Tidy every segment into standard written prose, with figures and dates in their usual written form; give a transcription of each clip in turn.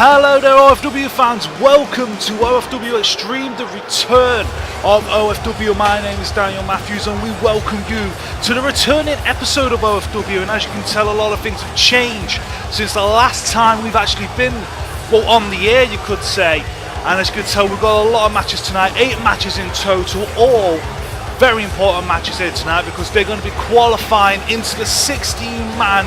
Hello there OFW fans, welcome to OFW Extreme, the return of OFW. My name is Daniel Matthews and we welcome you to the returning episode of OFW. And as you can tell, a lot of things have changed since the last time we've actually been, well, on the air you could say. And as you can tell, we've got a lot of matches tonight, 8 matches in total, all very important matches here tonight because they're going to be qualifying into the 16-man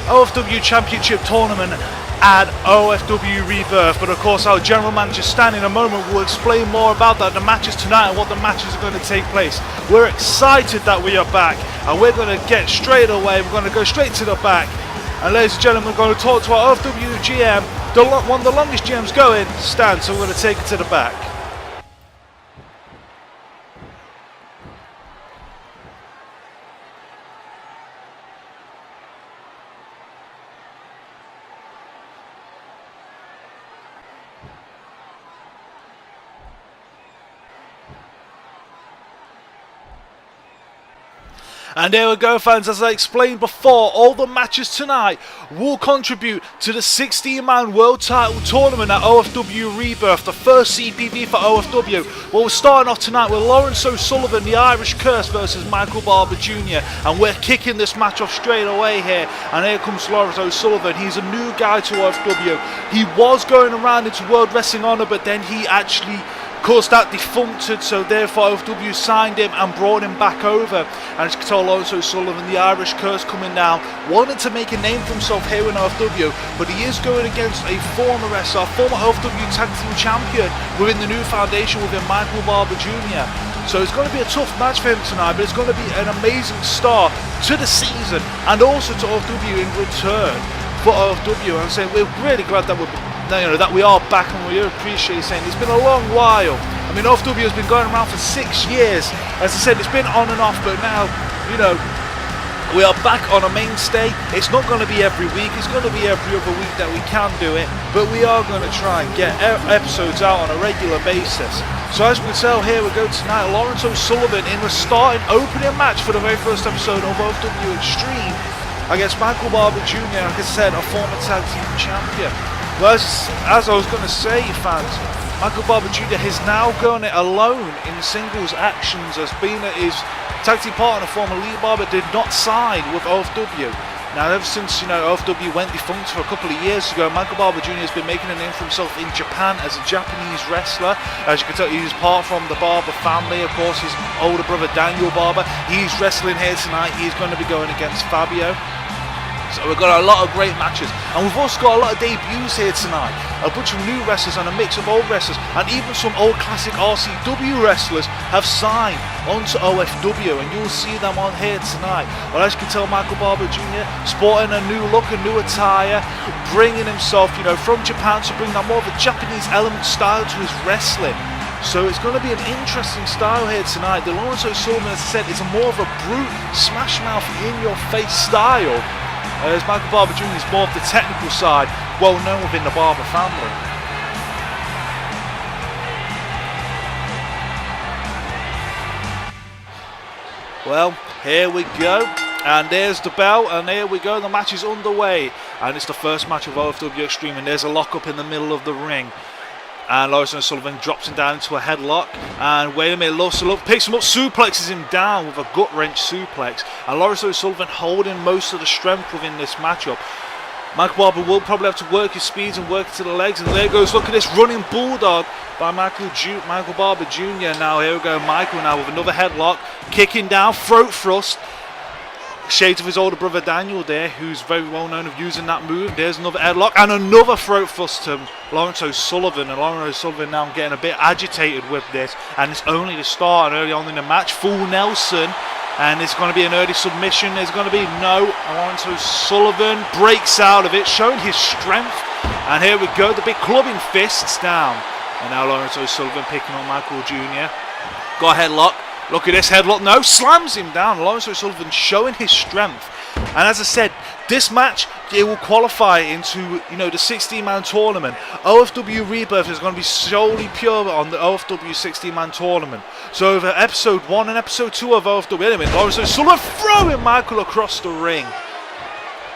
OFW Championship Tournament at OFW Rebirth. But of course, our general manager Stan in a moment will explain more about that, the matches tonight and what the matches are going to take place. We're excited that we are back and we're going to get straight away, we're going to go straight to the back. And ladies and gentlemen, we're going to talk to our OFW GM, one of the longest GMs going, Stan, so we're going to take it to the back. And there we go, fans, as I explained before, all the matches tonight will contribute to the 16-man World Title Tournament at OFW Rebirth, the first CPV for OFW. Well, we're starting off tonight with Laurence O'Sullivan, the Irish Curse, versus Michael Barber Jr. And we're kicking this match off straight away here. And here comes Laurence O'Sullivan. He's a new guy to OFW. He was going around into World Wrestling Honor, but then he actually, of course, that defuncted, so therefore OFW signed him and brought him back over. And as you can tell, Laurence O'Sullivan, the Irish Curse, coming down, wanted to make a name for himself here in OFW, but he is going against a former wrestler, former OFW Tag Team Champion within the new foundation within Michael Barber Jr. So it's going to be a tough match for him tonight, but it's going to be an amazing start to the season and also to OFW in return for OFW. And I'm saying we're really glad that that we are back, and we appreciate saying it's been a long while. I mean, OFW has been going around for 6 years. As I said, it's been on and off, but now, we are back on a mainstay. It's not going to be every week, it's going to be every other week that we can do it, but we are going to try and get episodes out on a regular basis. So as we can tell, here we go tonight, Laurence O'Sullivan in the starting opening match for the very first episode of OFW Extreme against Michael Barber Jr., like I said, a former tag team champion. Well, as I was going to say, fans, Michael Barber Jr. is now going it alone in singles actions, as being that his tag team partner, former Lee Barber, did not side with OFW. Now, ever since OFW went defunct for a couple of years ago, Michael Barber Jr. has been making a name for himself in Japan as a Japanese wrestler. As you can tell, he's part from the Barber family. Of course, his older brother Daniel Barber, he's wrestling here tonight. He's going to be going against Fabio. So we've got a lot of great matches, and we've also got a lot of debuts here tonight. A bunch of new wrestlers and a mix of old wrestlers, and even some old classic RCW wrestlers have signed onto OFW, and you'll see them on here tonight. Well, as you can tell, Michael Barber Jr. sporting a new look, a new attire, bringing himself, from Japan to bring that more of a Japanese element style to his wrestling. So it's going to be an interesting style here tonight. The Laurence O'Sullivan, as I said, is more of a brute, smash mouth, in-your-face style. As Michael Barber Jr. is more of the technical side, well known within the Barber family. Well, here we go, and there's the bell, and here we go, the match is underway, and it's the first match of OFW Extreme, and there's a lock-up in the middle of the ring. And Laurence O'Sullivan drops him down into a headlock. And wait a minute, Laurence O'Sullivan picks him up, suplexes him down with a gut wrench suplex. And Laurence O'Sullivan holding most of the strength within this matchup. Michael Barber will probably have to work his speeds and work it to the legs. And there goes, look at this running bulldog by Michael Barber Jr. Now here we go, Michael now with another headlock. Kicking down, throat thrust. Shades of his older brother Daniel there, who's very well known of using that move. There's another headlock and another throat thrust to Laurence O'Sullivan, and Laurence O'Sullivan now getting a bit agitated with this, and it's only the start, and early on in the match, full Nelson, and it's going to be an early submission. There's going to be no, Laurence O'Sullivan breaks out of it, showing his strength, and here we go, the big clubbing fists down, and now Laurence O'Sullivan picking up Michael Jr. Got a headlock. Look at this headlock, no, slams him down. Laurence O'Sullivan showing his strength. And as I said, this match, it will qualify into, the 16-man tournament. OFW Rebirth is going to be solely pure on the OFW 16-man tournament. So over episode 1 and episode 2 of OFW, anyway, Laurence O'Sullivan throwing Michael across the ring.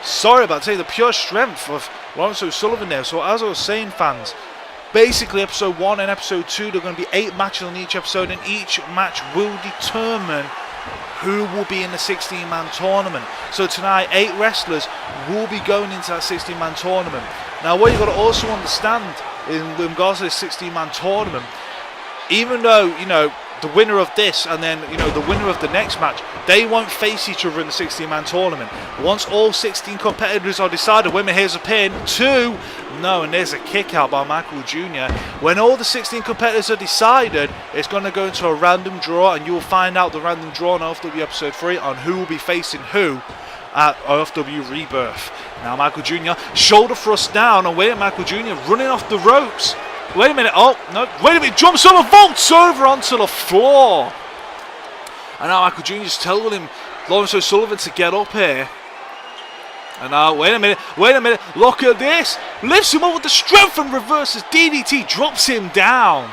Sorry about saying the pure strength of Laurence O'Sullivan there. So as I was saying, fans, basically episode 1 and episode 2, there are going to be 8 matches on each episode, and each match will determine who will be in the 16-man tournament. So tonight, 8 wrestlers will be going into that 16-man tournament. Now, what you've got to also understand in regards to this 16-man tournament, even though, you know, the winner of this and then, you know, the winner of the next match, they won't face each other in the 16-man tournament. Once all 16 competitors are decided, wait a minute, here's a pin, 2, no, and there's a kick out by Michael Jr. When all the 16 competitors are decided, it's going to go into a random draw, and you will find out the random draw on OFW episode 3 on who will be facing who at OFW Rebirth. Now Michael Jr. shoulder thrust down, and wait, Michael Jr. running off the ropes. Wait a minute, oh, no, wait a minute, jumps over, vaults over onto the floor. And now Michael Jr. is telling Laurence O'Sullivan to get up here. And now, wait a minute, look at this. Lifts him up with the strength and reverses DDT, drops him down.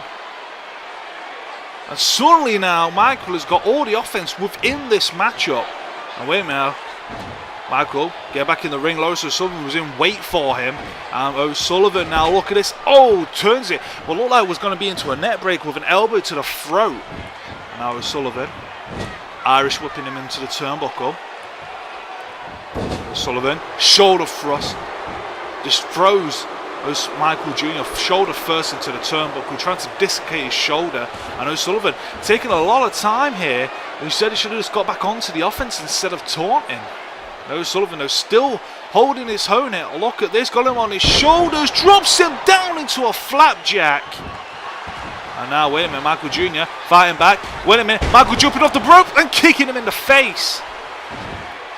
And suddenly now, Michael has got all the offense within this matchup. And wait a minute now. Michael, get back in the ring. Laurence O'Sullivan was in wait for him. And O'Sullivan now, look at this. Oh, turns it. Well, looked like it was going to be into a net break with an elbow to the throat. And now O'Sullivan, Irish whipping him into the turnbuckle. O'Sullivan, shoulder thrust. Just throws Michael Jr. shoulder first into the turnbuckle, trying to dislocate his shoulder. And O'Sullivan taking a lot of time here. He said he should have just got back onto the offense instead of taunting. O'Sullivan though still holding his own here. Look at this, got him on his shoulders, drops him down into a flapjack. And now, wait a minute, Michael Jr. fighting back. Wait a minute, Michael jumping off the rope and kicking him in the face.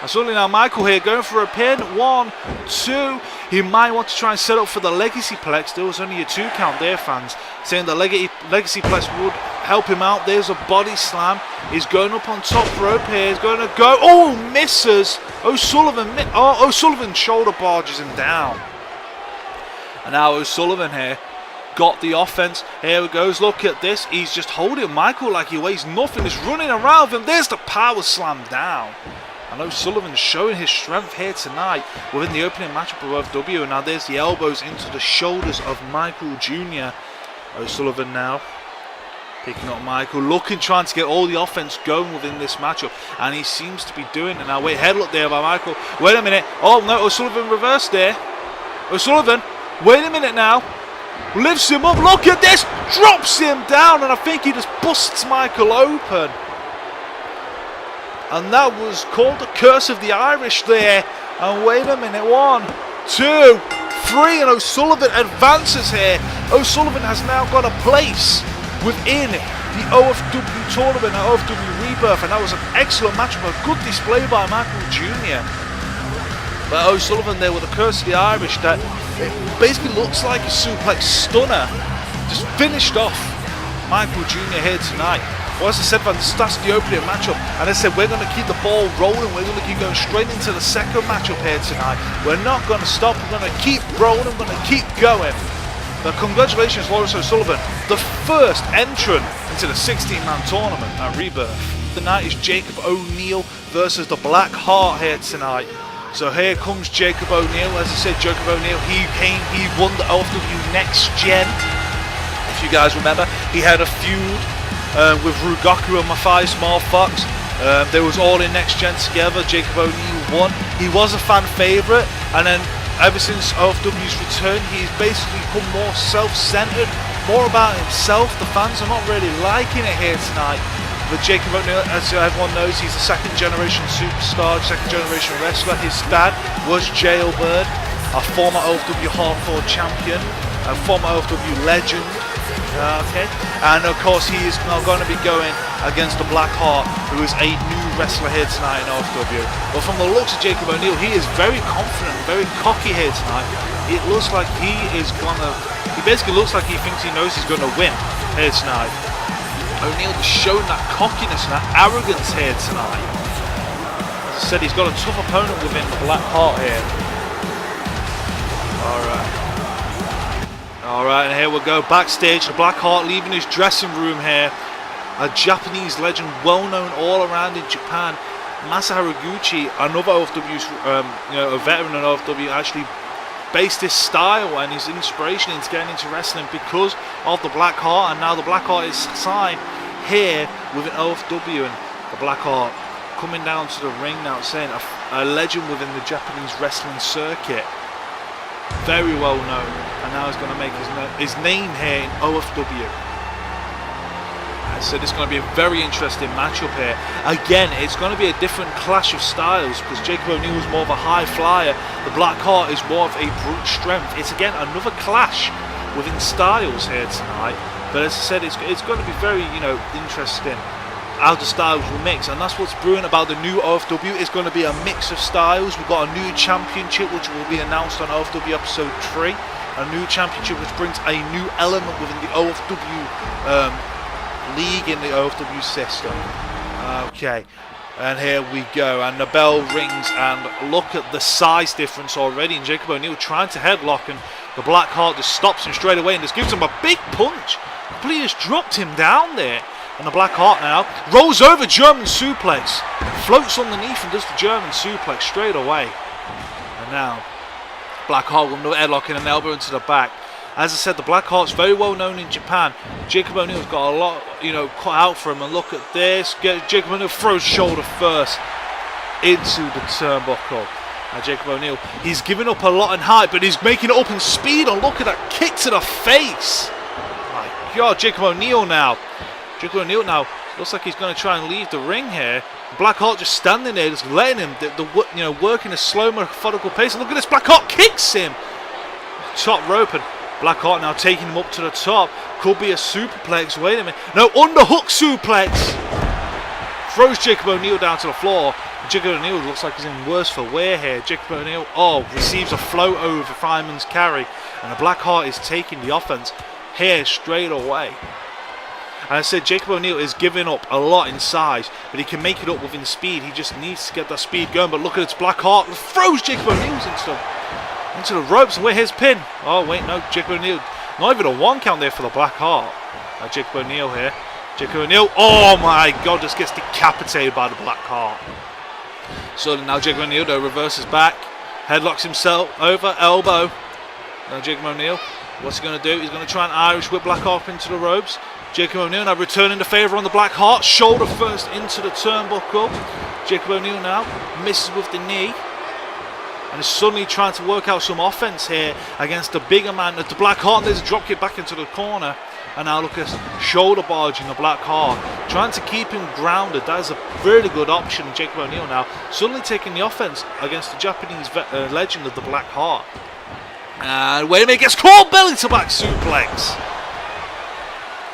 And suddenly now Michael here going for a pin. 1, 2. He might want to try and set up for the Legacy Plex. There was only a 2 count there, fans. Saying the Legacy Plex would help him out. There's a body slam. He's going up on top rope here. He's going to go. Oh, misses. O'Sullivan shoulder barges him down. And now O'Sullivan here got the offense. Here it goes. Look at this. He's just holding Michael like he weighs nothing. He's running around with him. There's the power slam down. And O'Sullivan showing his strength here tonight within the opening matchup of OFW. And now there's the elbows into the shoulders of Michael Jr. O'Sullivan now picking up Michael, looking, trying to get all the offense going within this matchup. And he seems to be doing it now. Wait, headlock there by Michael. Wait a minute. Oh, no, O'Sullivan reversed there. O'Sullivan, wait a minute now. Lifts him up. Look at this. Drops him down. And I think he just busts Michael open. And that was called the Curse of the Irish there. And wait a minute, 1, 2, 3, and O'Sullivan advances here. O'Sullivan has now got a place within the OFW tournament at OFW Rebirth, and that was an excellent matchup, a good display by Michael Jr. But O'Sullivan there with the Curse of the Irish, that it basically looks like a suplex stunner, just finished off Michael Jr. here tonight. Well, as I said, that's the opening matchup, and I said we're going to keep the ball rolling. We're going to keep going straight into the second matchup here tonight. We're not going to stop. We're going to keep rolling. We're going to keep going. But congratulations, Laurence O'Sullivan, the first entrant into the 16-man tournament at Rebirth. The night is Jacob O'Neill versus the Black Heart here tonight. So here comes Jacob O'Neill. As I said, Jacob O'Neill, he won the OFW Next Gen. If you guys remember, he had a feud with Rugoku and Mathai Small Fox. They was all in Next Gen together. Jacob O'Neill won. He was a fan favourite, and then ever since OFW's return, he's basically become more self-centered, more about himself. The fans are not really liking it here tonight. But Jacob O'Neill, as everyone knows, he's a second-generation superstar, second-generation wrestler. His dad was Jailbird, a former OFW Hardcore champion, a former OFW legend. Okay, and of course he is now going to be going against the Black Heart, who is a new wrestler here tonight in OFW. But from the looks of Jacob O'Neill, he is very confident, very cocky here tonight. It looks like he basically looks like he thinks he knows he's going to win here tonight. O'Neill is showing that cockiness and that arrogance here tonight. As I said, he's got a tough opponent within the Black Heart here. Alright, and here we go backstage. The Black Heart leaving his dressing room here. A Japanese legend, well known all around in Japan. Masa Haraguchi, another OFW, a veteran in OFW, actually based his style and his inspiration into getting into wrestling because of the Black Heart, and now the Black Heart is signed here with an OFW, and the Black Heart coming down to the ring now, saying a legend within the Japanese wrestling circuit, very well known, and now he's going to make his name here in OFW. So this is going to be a very interesting matchup here. Again, it's going to be a different clash of styles because Jacob O'Neill is more of a high flyer. The Black Heart is more of a brute strength. It's again another clash within styles here tonight. But as I said, it's going to be very interesting how the styles will mix, and that's what's brewing about the new OFW. It's going to be a mix of styles. We've got a new championship which will be announced on OFW episode 3. A new championship which brings a new element within the OFW league in the OFW system. Okay, and here we go, and the bell rings, and look at the size difference already, and Jacob O'Neill trying to headlock, and the Black Heart just stops him straight away and just gives him a big punch. Completely just dropped him down there, and the Black Heart now rolls over, German suplex, floats underneath and does the German suplex straight away. And now Black Heart with another headlock and an elbow into the back. As I said, the Black Heart's very well known in Japan. Jacob O'Neill's got a lot, cut out for him. And look at this. Jacob O'Neill throws shoulder first into the turnbuckle. Now Jacob O'Neill, he's giving up a lot in height, but he's making it up in speed. And look at that kick to the face. My God, Jacob O'Neill now. Jacob O'Neill now looks like he's going to try and leave the ring here. Black Heart just standing there, just letting him, working a slow, methodical pace. And look at this, Black Heart kicks him. Top rope, and Black Heart now taking him up to the top. Could be a superplex. Wait a minute. No, underhook suplex. Throws Jacob O'Neill down to the floor. Jacob O'Neill looks like he's in worse for wear here. Jacob O'Neill, receives a float over Fireman's carry. And the Black Heart is taking the offense here straight away. And I said Jacob O'Neill is giving up a lot in size, but he can make it up within speed. He just needs to get that speed going. But look at this, Black Heart throws Jacob O'Neill into the ropes, and where his pin. Oh wait, no, Jacob O'Neill, not even a 1 count there for the Black Heart. Jacob O'Neill here. Jacob O'Neill, oh my God, just gets decapitated by the Black Heart. So now Jacob O'Neill though reverses back, headlocks himself over, elbow. Now Jacob O'Neill, what's he going to do? He's going to try and Irish whip Black Heart into the ropes. Jacob O'Neill now returning the favour on the Black Heart, shoulder first into the turnbuckle. Jacob O'Neill now misses with the knee. And is suddenly trying to work out some offense here against the bigger man. The Black Heart, there's a drop kick back into the corner. And now look at shoulder barging the Black Heart. Trying to keep him grounded. That is a really good option. Jacob O'Neill now suddenly taking the offense against the Japanese legend of the Black Heart. And wait a minute, gets caught, belly to back suplex.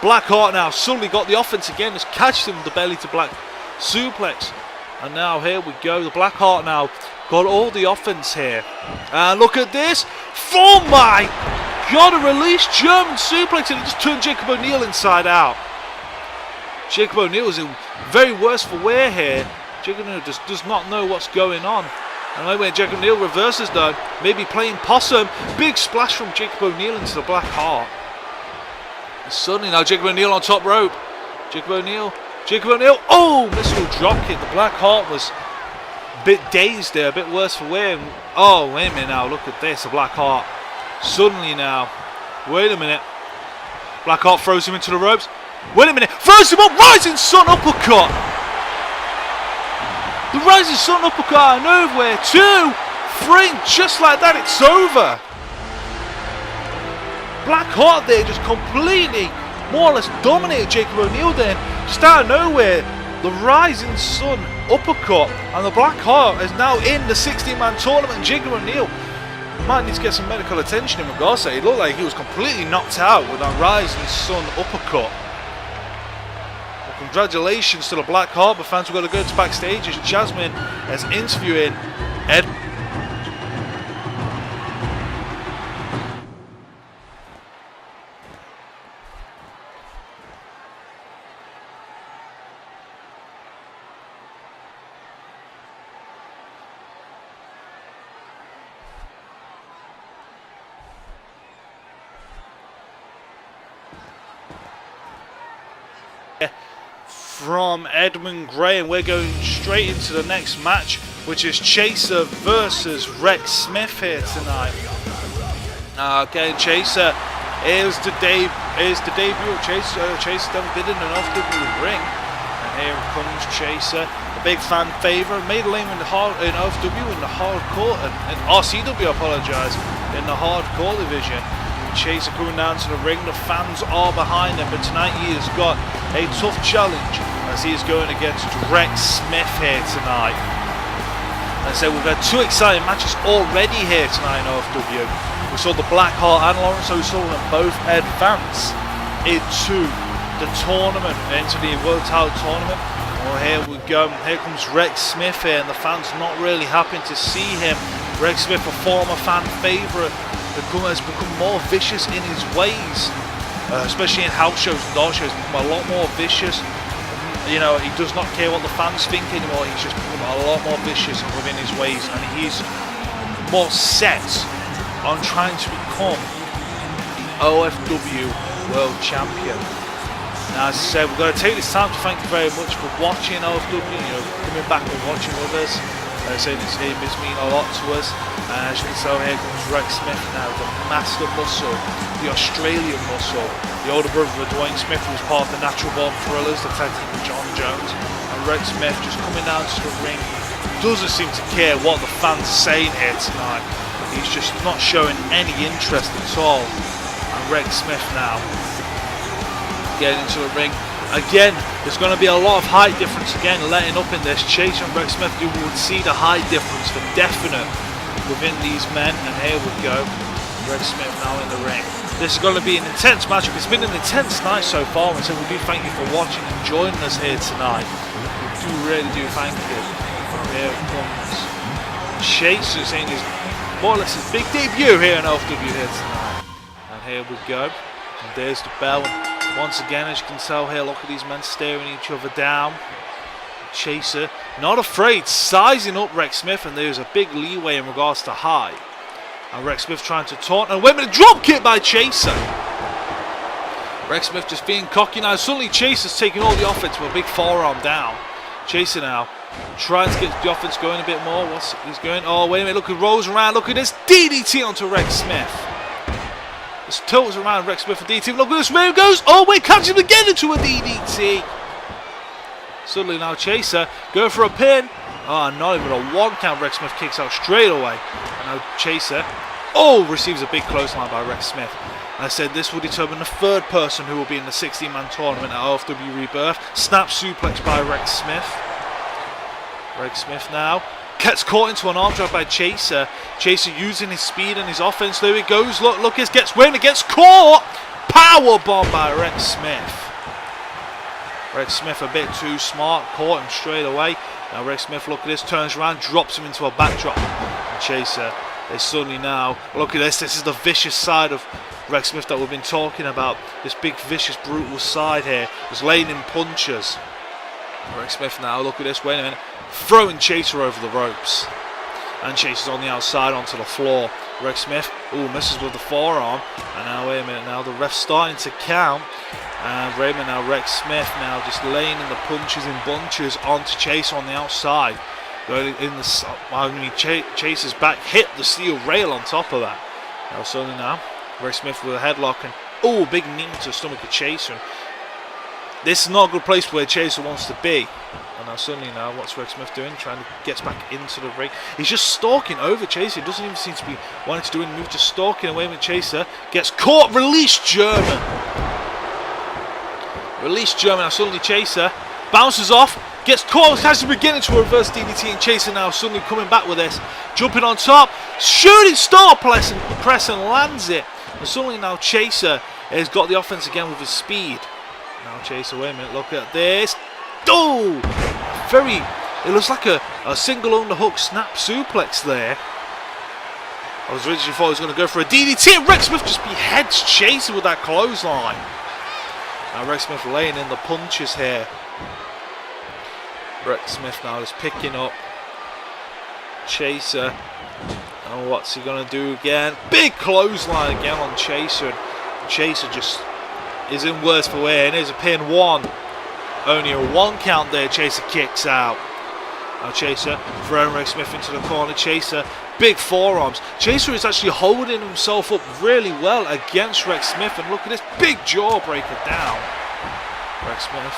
Black Heart now suddenly got the offense again. Just catches him with the belly to back suplex. And now here we go. The Black Heart now got all the offense here. And look at this. Oh my God, a release German suplex, and it just turned Jacob O'Neill inside out. Jacob O'Neill is in very worse for wear here. Jacob O'Neill just does not know what's going on. And when Jacob O'Neill reverses though, maybe playing possum. Big splash from Jacob O'Neill into the Black Heart. And suddenly now Jacob O'Neill on top rope. Jacob O'Neill, oh, missile drop kick. The Black Heart was a bit dazed there, a bit worse for wear. Oh, wait a minute now, look at this, the Black Heart. Suddenly now, wait a minute. Black Heart throws him into the ropes. Wait a minute, throws him up, Rising Sun uppercut. The Rising Sun uppercut out of nowhere. 2, 3, just like that, it's over. Black Heart there just completely, more or less dominated Jacob O'Neill then. Just out of nowhere, the Rising Sun uppercut, and the Black Heart is now in the 16-man tournament. Jacob O'Neill might need to get some medical attention in regards to it. It looked like he was completely knocked out with that Rising Sun uppercut. Well, congratulations to the Black Heart, but fans, we've got to go to backstage as Jasmine is interviewing Edmond. from Edmond Gray, and we're going straight into the next match, which is Chaser versus Rex Smith here tonight. Okay, Chaser, here's the debut of Chaser. Chaser's done bid in an OFW ring, and here comes Chaser, a big fan favourite, made a name in OFW in the hardcore, and RCW, apologise, in the hardcore division. Chaser coming down to the ring, the fans are behind him, but tonight he has got a tough challenge as he is going against Rex Smith here tonight. And so we've had two exciting matches already here tonight in OFW. We saw the Blackheart and Laurence, so we saw them both advance into the tournament, into the World Title Tournament. Well, here we go, here comes Rex Smith here, and the fans not really happy to see him. Rex Smith, a former fan favourite, has become more vicious in his ways, especially in house shows and dark shows. He's become a lot more vicious. You know, he does not care what the fans think anymore. He's just become a lot more vicious within his ways, and he's more set on trying to become OFW World Champion. Now, as I said, we're going to take this time to thank you very much for watching OFW, coming back and watching with us. Saying this game does mean a lot to us. As you can tell, here comes Rex Smith now, the master muscle, the Australian muscle, the older brother of Dwayne Smith, who was part of the Natural Born Thrillers, the tag team with John Jones. And Rex Smith just coming down to the ring, doesn't seem to care what the fans are saying here tonight. He's just not showing any interest at all. And Rex Smith now getting into the ring. Again, there's going to be a lot of height difference again letting up in this. Chaser and Rex Smith, you would see the height difference for definite within these men. And here we go, Rex Smith now in the ring. This is going to be an intense matchup. It's been an intense night so far, and so we do thank you for watching and joining us here tonight. We do really do thank you. Here comes Chaser saying his more or less his big debut here in OFW here tonight. And here we go. And there's the bell. Once again, as you can tell here, look at these men staring each other down. Chaser, not afraid, sizing up Rex Smith, and there's a big leeway in regards to height. And Rex Smith trying to taunt, and wait a minute, drop kick by Chaser. Rex Smith just being cocky now. Suddenly Chaser's taking all the offense with a big forearm down. Chaser now trying to get the offense going a bit more. He's going? Oh, wait a minute, look, he rolls around. Look at this DDT onto Rex Smith. This tilts around Rex Smith and DDT. Look at this, where he goes. Oh, wait, catches him again into a DDT. Suddenly now Chaser going for a pin. Oh, not even a one count. Rex Smith kicks out straight away. And now Chaser, receives a big clothesline by Rex Smith. And I said this will determine the third person who will be in the 16-man tournament at OFW Rebirth. Snap suplex by Rex Smith. Rex Smith now gets caught into an arm drag by Chaser. Chaser using his speed and his offense. There he goes. Look, gets win. It gets caught. Power bomb by Rex Smith. Rex Smith a bit too smart. Caught him straight away. Now Rex Smith, look at this. Turns around, drops him into a backdrop. And Chaser is suddenly now. Look at this. This is the vicious side of Rex Smith that we've been talking about. This big, vicious, brutal side here. Just laying in punches. Rex Smith now. Look at this. Wait a minute. Throwing Chaser over the ropes, and Chaser's on the outside onto the floor. Rex Smith, misses with the forearm, and now wait a minute, now the ref's starting to count, and Raymond now, Rex Smith now just laying in the punches in bunches onto Chaser on the outside. Chaser's back hit the steel rail on top of that. Now suddenly now, Rex Smith with a headlock, and big knee to the stomach of Chaser. And this is not a good place where Chaser wants to be. And now suddenly now, what's Rex Smith doing? Trying to get back into the ring. He's just stalking over Chaser. He doesn't even seem to be wanting to do any move, just stalking away with Chaser. Gets caught, release German. Release German. Now suddenly Chaser bounces off, gets caught, has to begin into a reverse DDT, and Chaser now suddenly coming back with this. Jumping on top, shooting star press and lands it. And suddenly now Chaser has got the offense again with his speed. Now Chaser, wait a minute, look at this. It looks like a single underhook snap suplex there. I was originally thought he was going to go for a DDT, and Rex Smith just beheads Chaser with that clothesline. Now Rex Smith laying in the punches here. Rex Smith now is picking up Chaser. And what's he going to do again? Big clothesline again on Chaser. Chaser just is in worse for wear, and here's a pin. 1, Only a 1 count there. Chaser kicks out. Now Chaser throwing Rex Smith into the corner. Chaser, big forearms. Chaser is actually holding himself up really well against Rex Smith. And look at this big jawbreaker down. Rex Smith.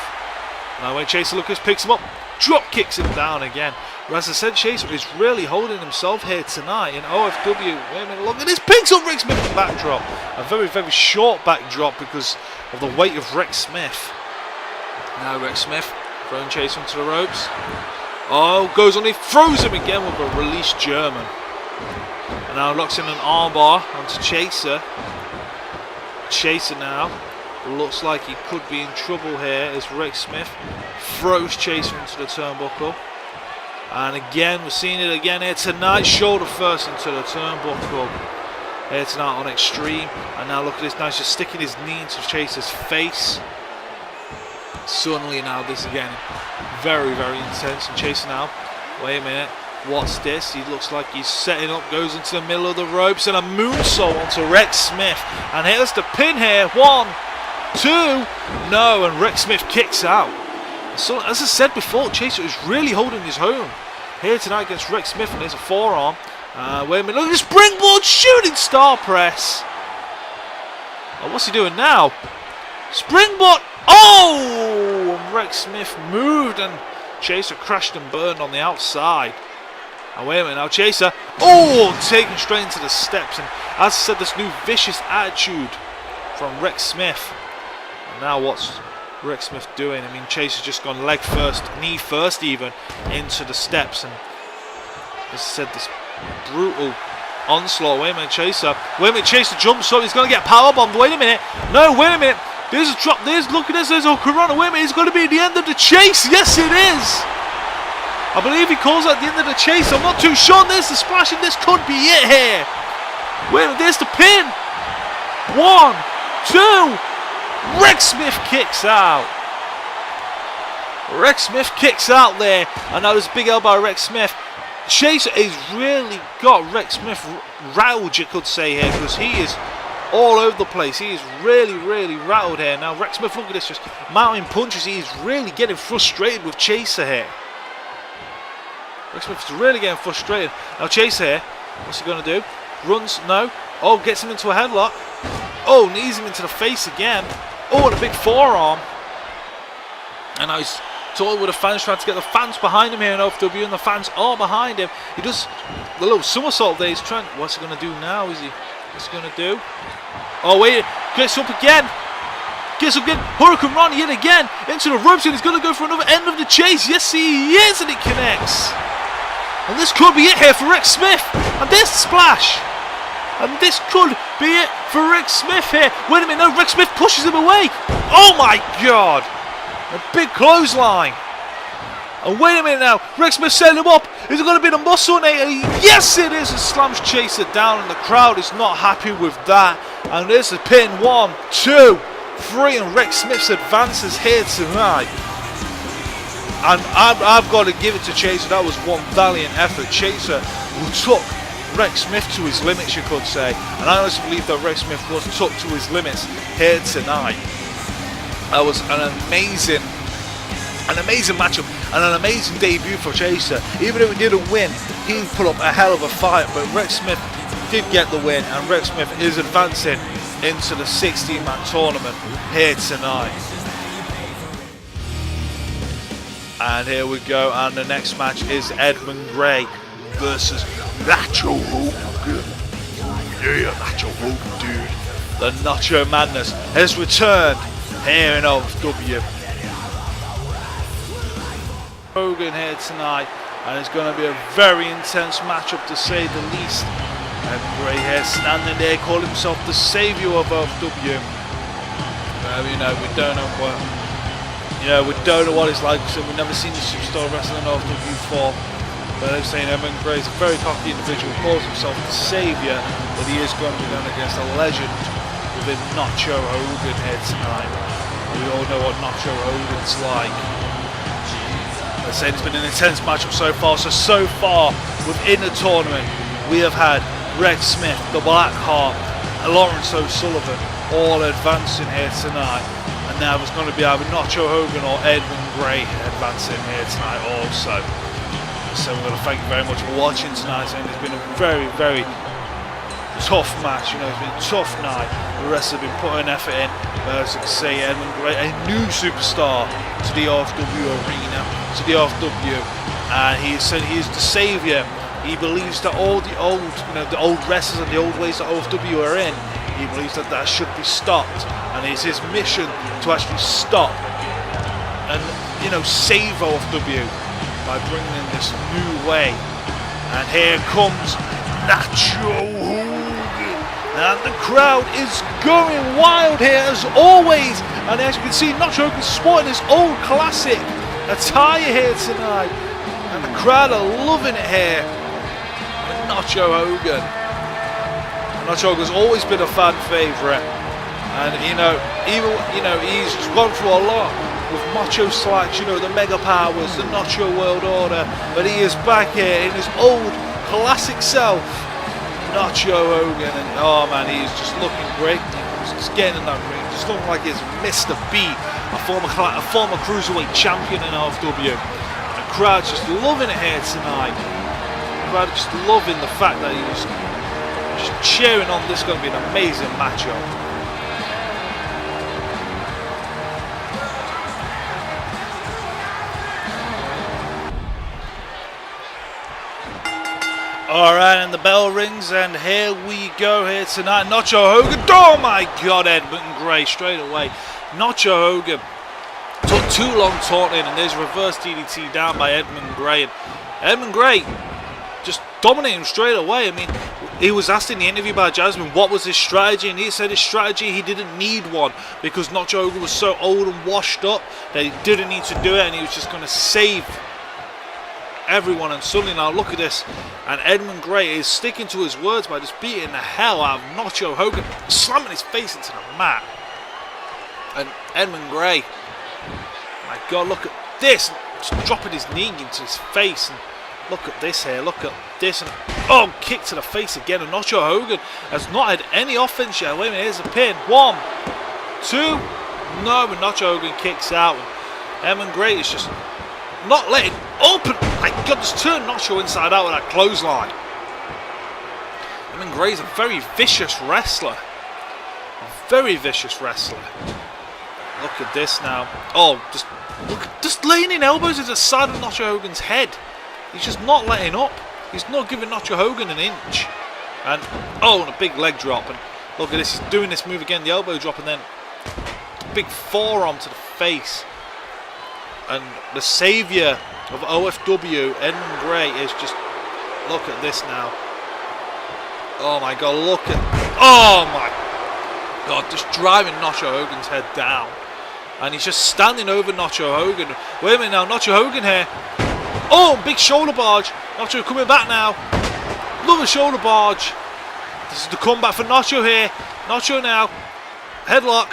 Now when Chaser picks him up, drop kicks him down again. But as I said, Chaser is really holding himself here tonight in OFW. Wait a minute, look at this. Picks up Rex Smith in the backdrop. A very, very short backdrop because of the weight of Rex Smith. Now Rex Smith throwing Chaser into the ropes. Oh, goes on, he throws him again with a released German. And now locks in an armbar onto Chaser. Chaser now looks like he could be in trouble here as Rex Smith throws Chaser into the turnbuckle. And again, we're seeing it again here tonight. Shoulder first into the turnbuckle. Here tonight on Extreme. And now look at this. Now he's just sticking his knee into Chaser's face. Suddenly now this again. Very, very intense. And Chaser now. Wait a minute. What's this? He looks like he's setting up. Goes into the middle of the ropes. And a moonsault onto Rex Smith. And here's the pin here. 1, 2. No. And Rex Smith kicks out. So, as I said before, Chaser is really holding his own here tonight against Rex Smith, and there's a forearm. Wait a minute, look at this springboard shooting star press. Oh, what's he doing now? Springboard. Oh! And Rex Smith moved, and Chaser crashed and burned on the outside. Oh, wait a minute now, Chaser. Oh! Taken straight into the steps, and as I said, this new vicious attitude from Rex Smith. And now what's Rex Smith doing? I mean, Chaser's just gone leg first, knee first even, into the steps. And as I said, this brutal onslaught. Wait a minute, Chaser. Wait a minute, Chaser jumps up. He's going to get powerbombed. Wait a minute. No, wait a minute. There's a drop. Look at this. There's a Corona. Wait a minute. It's going to be the end of the chase. Yes, it is. I believe he calls out the end of the chase. I'm not too sure. There's the splash, and this could be it here. Wait a minute. There's the pin. 1, 2. Rex Smith kicks out. Rex Smith kicks out there. And now there's a big elbow by Rex Smith. Chaser has really got Rex Smith rattled, you could say here, because he is all over the place. He is really, really rattled here. Now Rex Smith, look at this, just mounting punches. He is really getting frustrated with Chaser here. Rex Smith's really getting frustrated. Now Chaser here, what's he going to do? Runs, no. Oh, gets him into a headlock. Oh, knees him into the face again. Oh, and a big forearm. And now he's toying with the fans, trying to get the fans behind him here in OFW, and the fans are behind him. He does the little somersault there. He's trying. What's he going to do now? What's he going to do? Oh, wait. Gets up again. Gets up again. Hurricane Run yet again into the ropes, and he's going to go for another end of the chase. Yes, he is, and it connects. And this could be it here for Rex Smith. And there's the splash. And this could be it for Rex Smith here. Wait a minute, no, Rex Smith pushes him away. Oh my God. A big clothesline. And wait a minute now, Rex Smith setting him up. Is it going to be the muscle? Yes, it is. It slams Chaser down, and the crowd is not happy with that. And there's the pin. 1, 2, 3, and Rex Smith advances here tonight. And I've got to give it to Chaser. That was one valiant effort. Chaser took Rex Smith to his limits, you could say, and I honestly believe that Rex Smith was took to his limits here tonight. That was an amazing matchup and an amazing debut for Chaser. Even if he didn't win, he put up a hell of a fight, but Rex Smith did get the win, and Rex Smith is advancing into the 16-man tournament here tonight. And here we go, and the next match is Edmond Gray versus Nacho Hogan. Yeah, Nacho Hogan, dude. The Nacho Madness has returned here in OFW. Hogan here tonight, and it's going to be a very intense matchup to say the least. And Gray here standing there, calling himself the saviour of OFW. We don't know what it's like, so we've never seen the superstar wrestling in OFW before. But they're saying Edmond Gray is a very cocky individual, calls himself the saviour, but he is going to be going against a legend within Nacho Hogan here tonight. We all know what Nacho Hogan's like. They're saying it's been an intense matchup so far. So far within the tournament, we have had Rex Smith, the Blackheart, and Laurence O'Sullivan all advancing here tonight. And now there's going to be either Nacho Hogan or Edmond Gray advancing here tonight also. So we're going to thank you very much for watching tonight, and it's been a very, very tough match. You know, it's been a tough night. The rest have been putting effort in. But as you can see, Edmond Gray, a new superstar to the OFW arena, to the OFW, and he said he is the saviour. He believes that all the old, the old wrestlers and the old ways that OFW are in, he believes that that should be stopped, and it's his mission to actually stop and save OFW by bringing in this new way. And here comes Nacho Hogan, and the crowd is going wild here as always. And as you can see, Nacho Hogan sporting his old classic attire here tonight, and the crowd are loving it here. Nacho Hogan. Nacho Hogan's always been a fan favourite, and he's gone through a lot with Macho Slacks, the Mega Powers, the Nacho World Order, but he is back here in his old classic self, Nacho Hogan, and oh man, he's just looking great. He's just getting in that ring, just looking like he's Mr. B, a former cruiserweight champion in OFW. The crowd's just loving it here tonight. Crowd just loving the fact that he was just cheering on. This is going to be an amazing matchup. Alright, and the bell rings, and here we go here tonight. Nacho Hogan. Oh my god, Edmond Gray straight away. Nacho Hogan took too long taunting, and there's reverse DDT down by Edmond Gray. And Edmond Gray just dominating him straight away. I mean, he was asked in the interview by Jasmine what was his strategy, and he said his strategy, he didn't need one because Nacho Hogan was so old and washed up that he didn't need to do it, and he was just going to save everyone. And suddenly now look at this, and Edmond Gray is sticking to his words by just beating the hell out of Nacho Hogan, slamming his face into the mat. And Edmond Gray, my god, look at this, just dropping his knee into his face. And look at this here, look at this, and oh, kick to the face again, and Nacho Hogan has not had any offense yet. Wait a minute, here's a pin, 1, 2, no, but Nacho Hogan kicks out, and Edmond Gray is just not letting open. My god, just turn Nacho inside out with that clothesline. Edmond Gray's a very vicious wrestler, a very vicious wrestler. Look at this now, oh, just laying in elbows into the side of Nacho Hogan's head. He's just not letting up. He's not giving Nacho Hogan an inch. And oh, and a big leg drop. And look at this, he's doing this move again, the elbow drop, and then big forearm to the face. And the saviour of OFW, Edmond Gray, is just, look at this now. Oh my god, look at, oh my god, just driving Nacho Hogan's head down. And he's just standing over Nacho Hogan. Wait a minute now, Nacho Hogan here. Oh, big shoulder barge. Nacho coming back now. Another shoulder barge. This is the comeback for Nacho here. Nacho now. Headlock.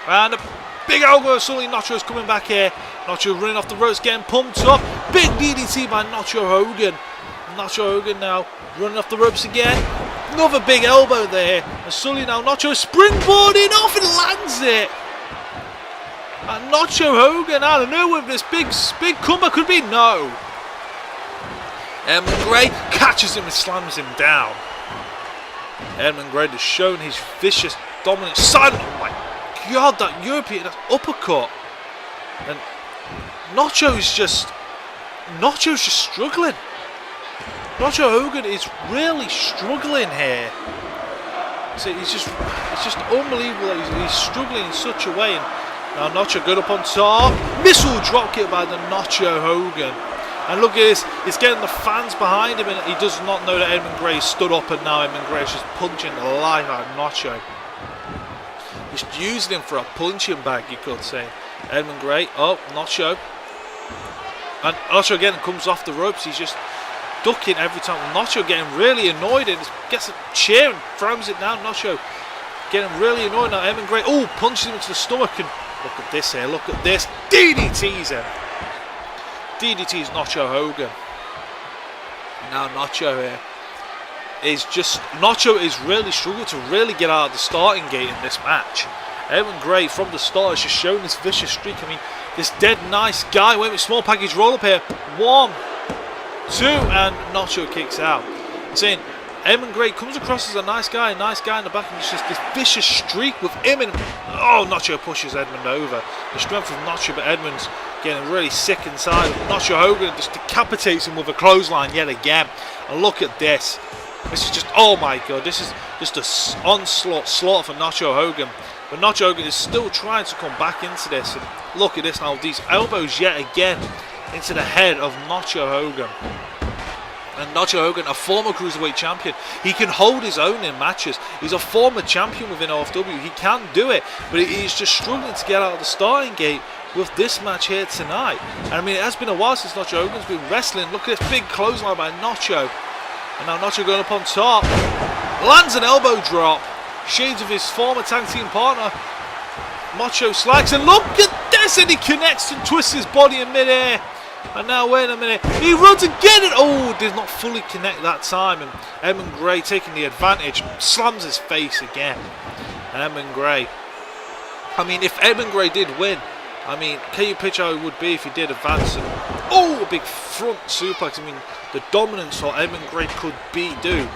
And a big elbow. Suddenly Nacho's coming back here. Nacho running off the ropes, getting pumped up. Big DDT by Nacho Hogan. Nacho Hogan now running off the ropes again. Another big elbow there. And suddenly now Nacho springboarding off and lands it. And Nacho Hogan, I don't know if this big comeback could be. No. Edmond Gray catches him and slams him down. Edmond Gray has shown his vicious, dominant side. Oh my god, that European, that uppercut. And Nacho's just struggling. Nacho Hogan is really struggling here. So it's just unbelievable that he's struggling in such a way. And now Nacho good up on top. Missile dropkick by the Nacho Hogan. And look at this, he's getting the fans behind him, and he does not know that Edmond Gray stood up, and now Edmond Gray is just punching the life out of Nacho. Just using him for a punching bag, you could say. Edmond Gray, oh, Nacho. And Nacho again comes off the ropes, he's just ducking every time. Nacho getting really annoyed and gets a chair and throws it down. Nacho getting really annoyed now. Edmond Gray, oh, punches him into the stomach, and look at this here, look at this. DDT's him. DDT's Nacho Hogan. Now Nacho here is just, Nacho is really struggling to really get out of the starting gate in this match. Edmond Gray from the start has just shown this vicious streak. I mean, this dead nice guy went with small package roll up here. 1, 2, and Nacho kicks out. I'm saying Edmond Gray comes across as a nice guy in the back, and it's just this vicious streak with him. And oh, Nacho pushes Edmond over. The strength of Nacho, but Edmond's getting really sick inside. Nacho Hogan just decapitates him with a clothesline yet again. And look at this. This is just, oh my god, this is just a onslaught, slaughter for Nacho Hogan. But Nacho Hogan is still trying to come back into this. And look at this now, these elbows yet again into the head of Nacho Hogan. And Nacho Hogan, a former Cruiserweight champion, he can hold his own in matches. He's a former champion within OFW. He can do it, but he's just struggling to get out of the starting gate with this match here tonight. And I mean, it has been a while since Nacho Hogan's been wrestling. Look at this big clothesline by Nacho. And now Nacho going up on top. Lands an elbow drop. Shades of his former tag team partner. Nacho slacks, and look at this, and he connects and twists his body in midair. And now, wait a minute, he runs again, and oh, did not fully connect that time. And Edmond Gray taking the advantage, slams his face again. And Edmond Gray, I mean, if Edmond Gray did win, I mean, can you picture how it would be if he did advance? And oh, a big front suplex. I mean, the dominance what Edmond Gray could do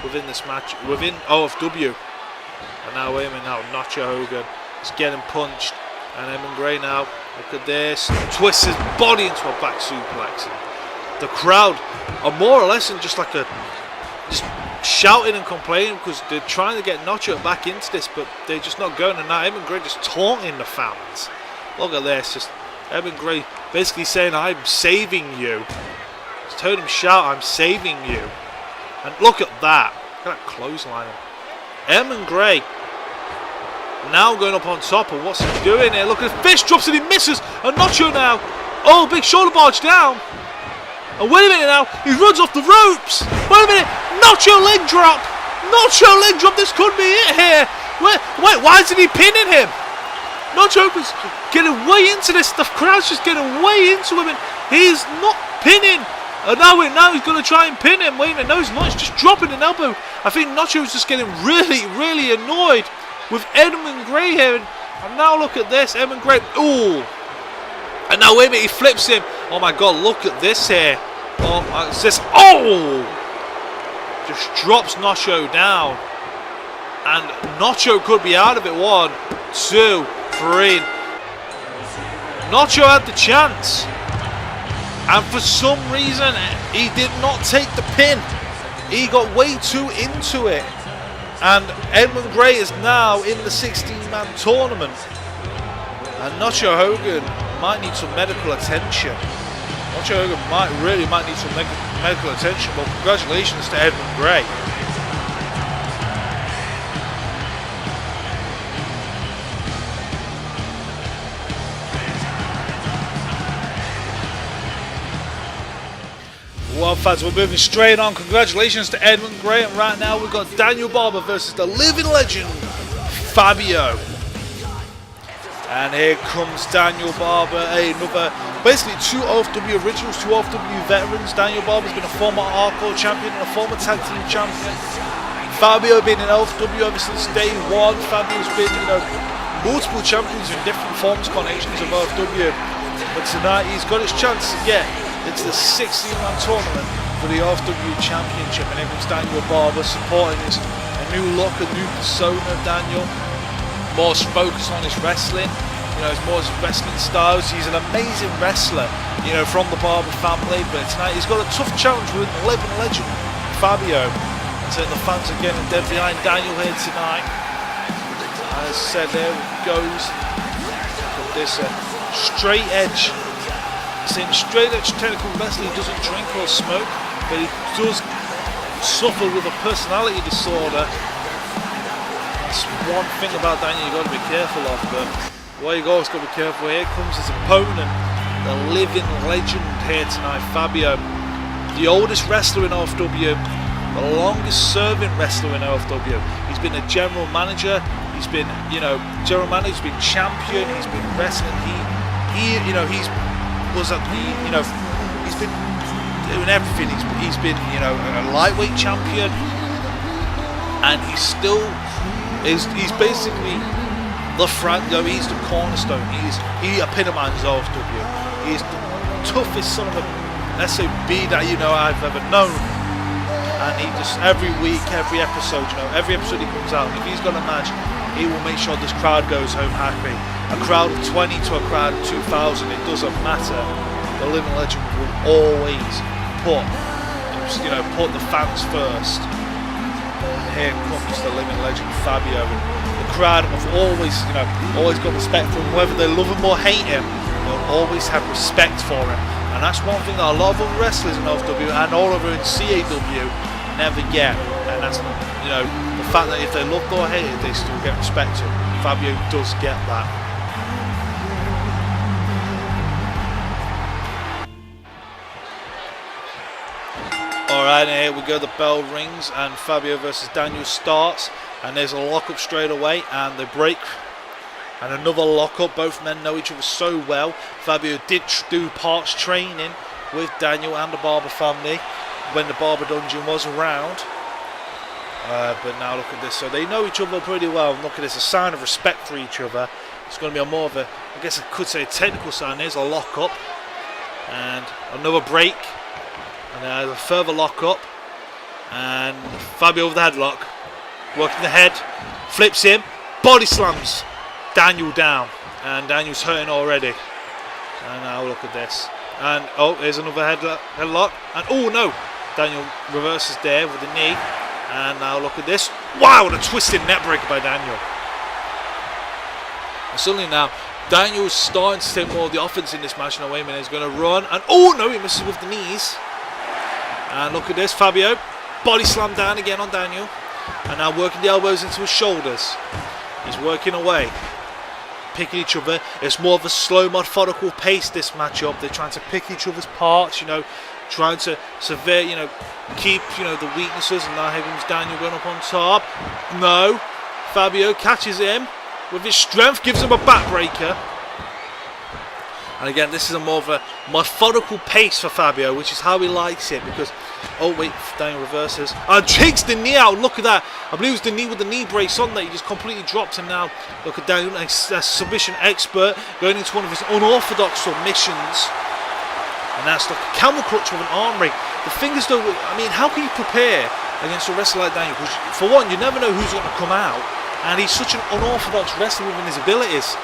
within this match, within OFW. And now, wait a minute, now Nacho Hogan is getting punched. And Edmond Gray now, look at this, twists his body into a back suplex. And the crowd are more or less in just like just shouting and complaining because they're trying to get Nacho back into this, but they're just not going. And now Edmond Gray just taunting the fans. Look at this, just Edmond Gray basically saying, I'm saving you. Just heard him shout, I'm saving you. And look at that, look at that clothesline. Edmond Gray now going up on top of what's he doing here. Look at his fish drops and he misses. And Nacho now. Oh, big shoulder barge down. And wait a minute now. He runs off the ropes. Wait a minute. Nacho leg drop. Nacho leg drop. This could be it here. Wait, why isn't he pinning him? Nacho is getting way into this. The crowd's just getting way into him. And he's not pinning. And now he's going to try and pin him. Wait a minute. No, he's not. He's just dropping an elbow. I think Nacho's just getting really, really annoyed with Edmond Gray here, and now look at this, Edmond Gray, ooh, and now wait a minute, he flips him, oh my god, look at this here, oh, it's this, oh, just drops Nacho down, and Nacho could be out of it, 1, 2, 3, Nacho had the chance, and for some reason, he did not take the pin, he got way too into it. And Edmond Gray is now in the 16-man tournament. And Nacho Hogan might need some medical attention. Nacho Hogan might need some medical attention. But congratulations to Edmond Gray. Well, fans, we're moving straight on. Congratulations to Edmond Gray. And right now we've got Daniel Barber versus the living legend, Fabio. And here comes Daniel Barber, another, basically 2 OFW originals, 2 OFW veterans. Daniel Barber's been a former hardcore champion and a former tag team champion. Fabio been in OFW ever since day 1. Fabio's been, multiple champions in different forms, combinations of OFW. But tonight he's got his chance to get into the 16-man tournament for the OFW Championship, and here comes Daniel Barber supporting a new look, a new persona of Daniel, more focus on his wrestling, his more wrestling styles. He's an amazing wrestler, from the Barber family, but tonight he's got a tough challenge with the living legend, Fabio. And so the fans are getting dead behind Daniel here tonight. As I said, there it goes. Look at this straight edge. Saying straight edge technical wrestling, he doesn't drink or smoke, but he does suffer with a personality disorder. That's one thing about Daniel you've got to be careful of, but where you always got to be careful. Here comes his opponent, the living legend here tonight, Fabio, the oldest wrestler in OFW, the longest serving wrestler in OFW. He's been a general manager, he's been, general manager, he's been champion, he's been wrestling, he's was at the, he's been doing everything. He's been, a lightweight champion, and he's still he's basically the Franco, he's the cornerstone. He epitomises OFW. He's the toughest son of a SOB that I've ever known. And he just every week, every episode, every episode he comes out, if he's got a match, he will make sure this crowd goes home happy. A crowd of 20 to a crowd of 2,000, it doesn't matter. The living legend will always put the fans first. Here comes the living legend Fabio. The crowd have always got respect for him, whether they love him or hate him. They'll always have respect for him, and that's one thing that a lot of other wrestlers in OFW and all over in CAW never get. And that's the fact that if they loved or hated, they still get respect to him. Fabio does get that. Alright, and here we go, the bell rings and Fabio versus Daniel starts, and there's a lock-up straight away and they break, and another lock-up. Both men know each other so well. Fabio did do parts training with Daniel and the Barber family when the Barber Dungeon was around, but now look at this, so they know each other pretty well, and look at this, a sign of respect for each other. It's going to be a more of a, I guess I could say, a technical sign. There's a lock-up and another break. And there's a further lock up, and Fabio with the headlock, working the head, flips him, body slams Daniel down, and Daniel's hurting already. And now look at this, and there's another headlock, and no, Daniel reverses there with the knee, and now look at this, wow, what a twisted neck breaker by Daniel. And suddenly now, Daniel's starting to take more of the offense in this match. Now wait a minute, he's going to run, and no, he misses with the knees. And look at this, Fabio, body slam down again on Daniel. And now working the elbows into his shoulders. He's working away, picking each other. It's more of a slow, methodical pace, this matchup. They're trying to pick each other's parts, trying to severe, keep, the weaknesses. And now here comes Daniel going up on top. No, Fabio catches him with his strength, gives him a backbreaker. And again, this is a more of a methodical pace for Fabio, which is how he likes it, because, Daniel reverses. And takes the knee out, look at that. I believe it was the knee with the knee brace on that. He just completely dropped him now. Look at Daniel, a submission expert, going into one of his unorthodox submissions. And that's like a camel clutch with an arm ring. The thing is though, how can you prepare against a wrestler like Daniel? Because for one, you never know who's going to come out. And he's such an unorthodox wrestler within his abilities.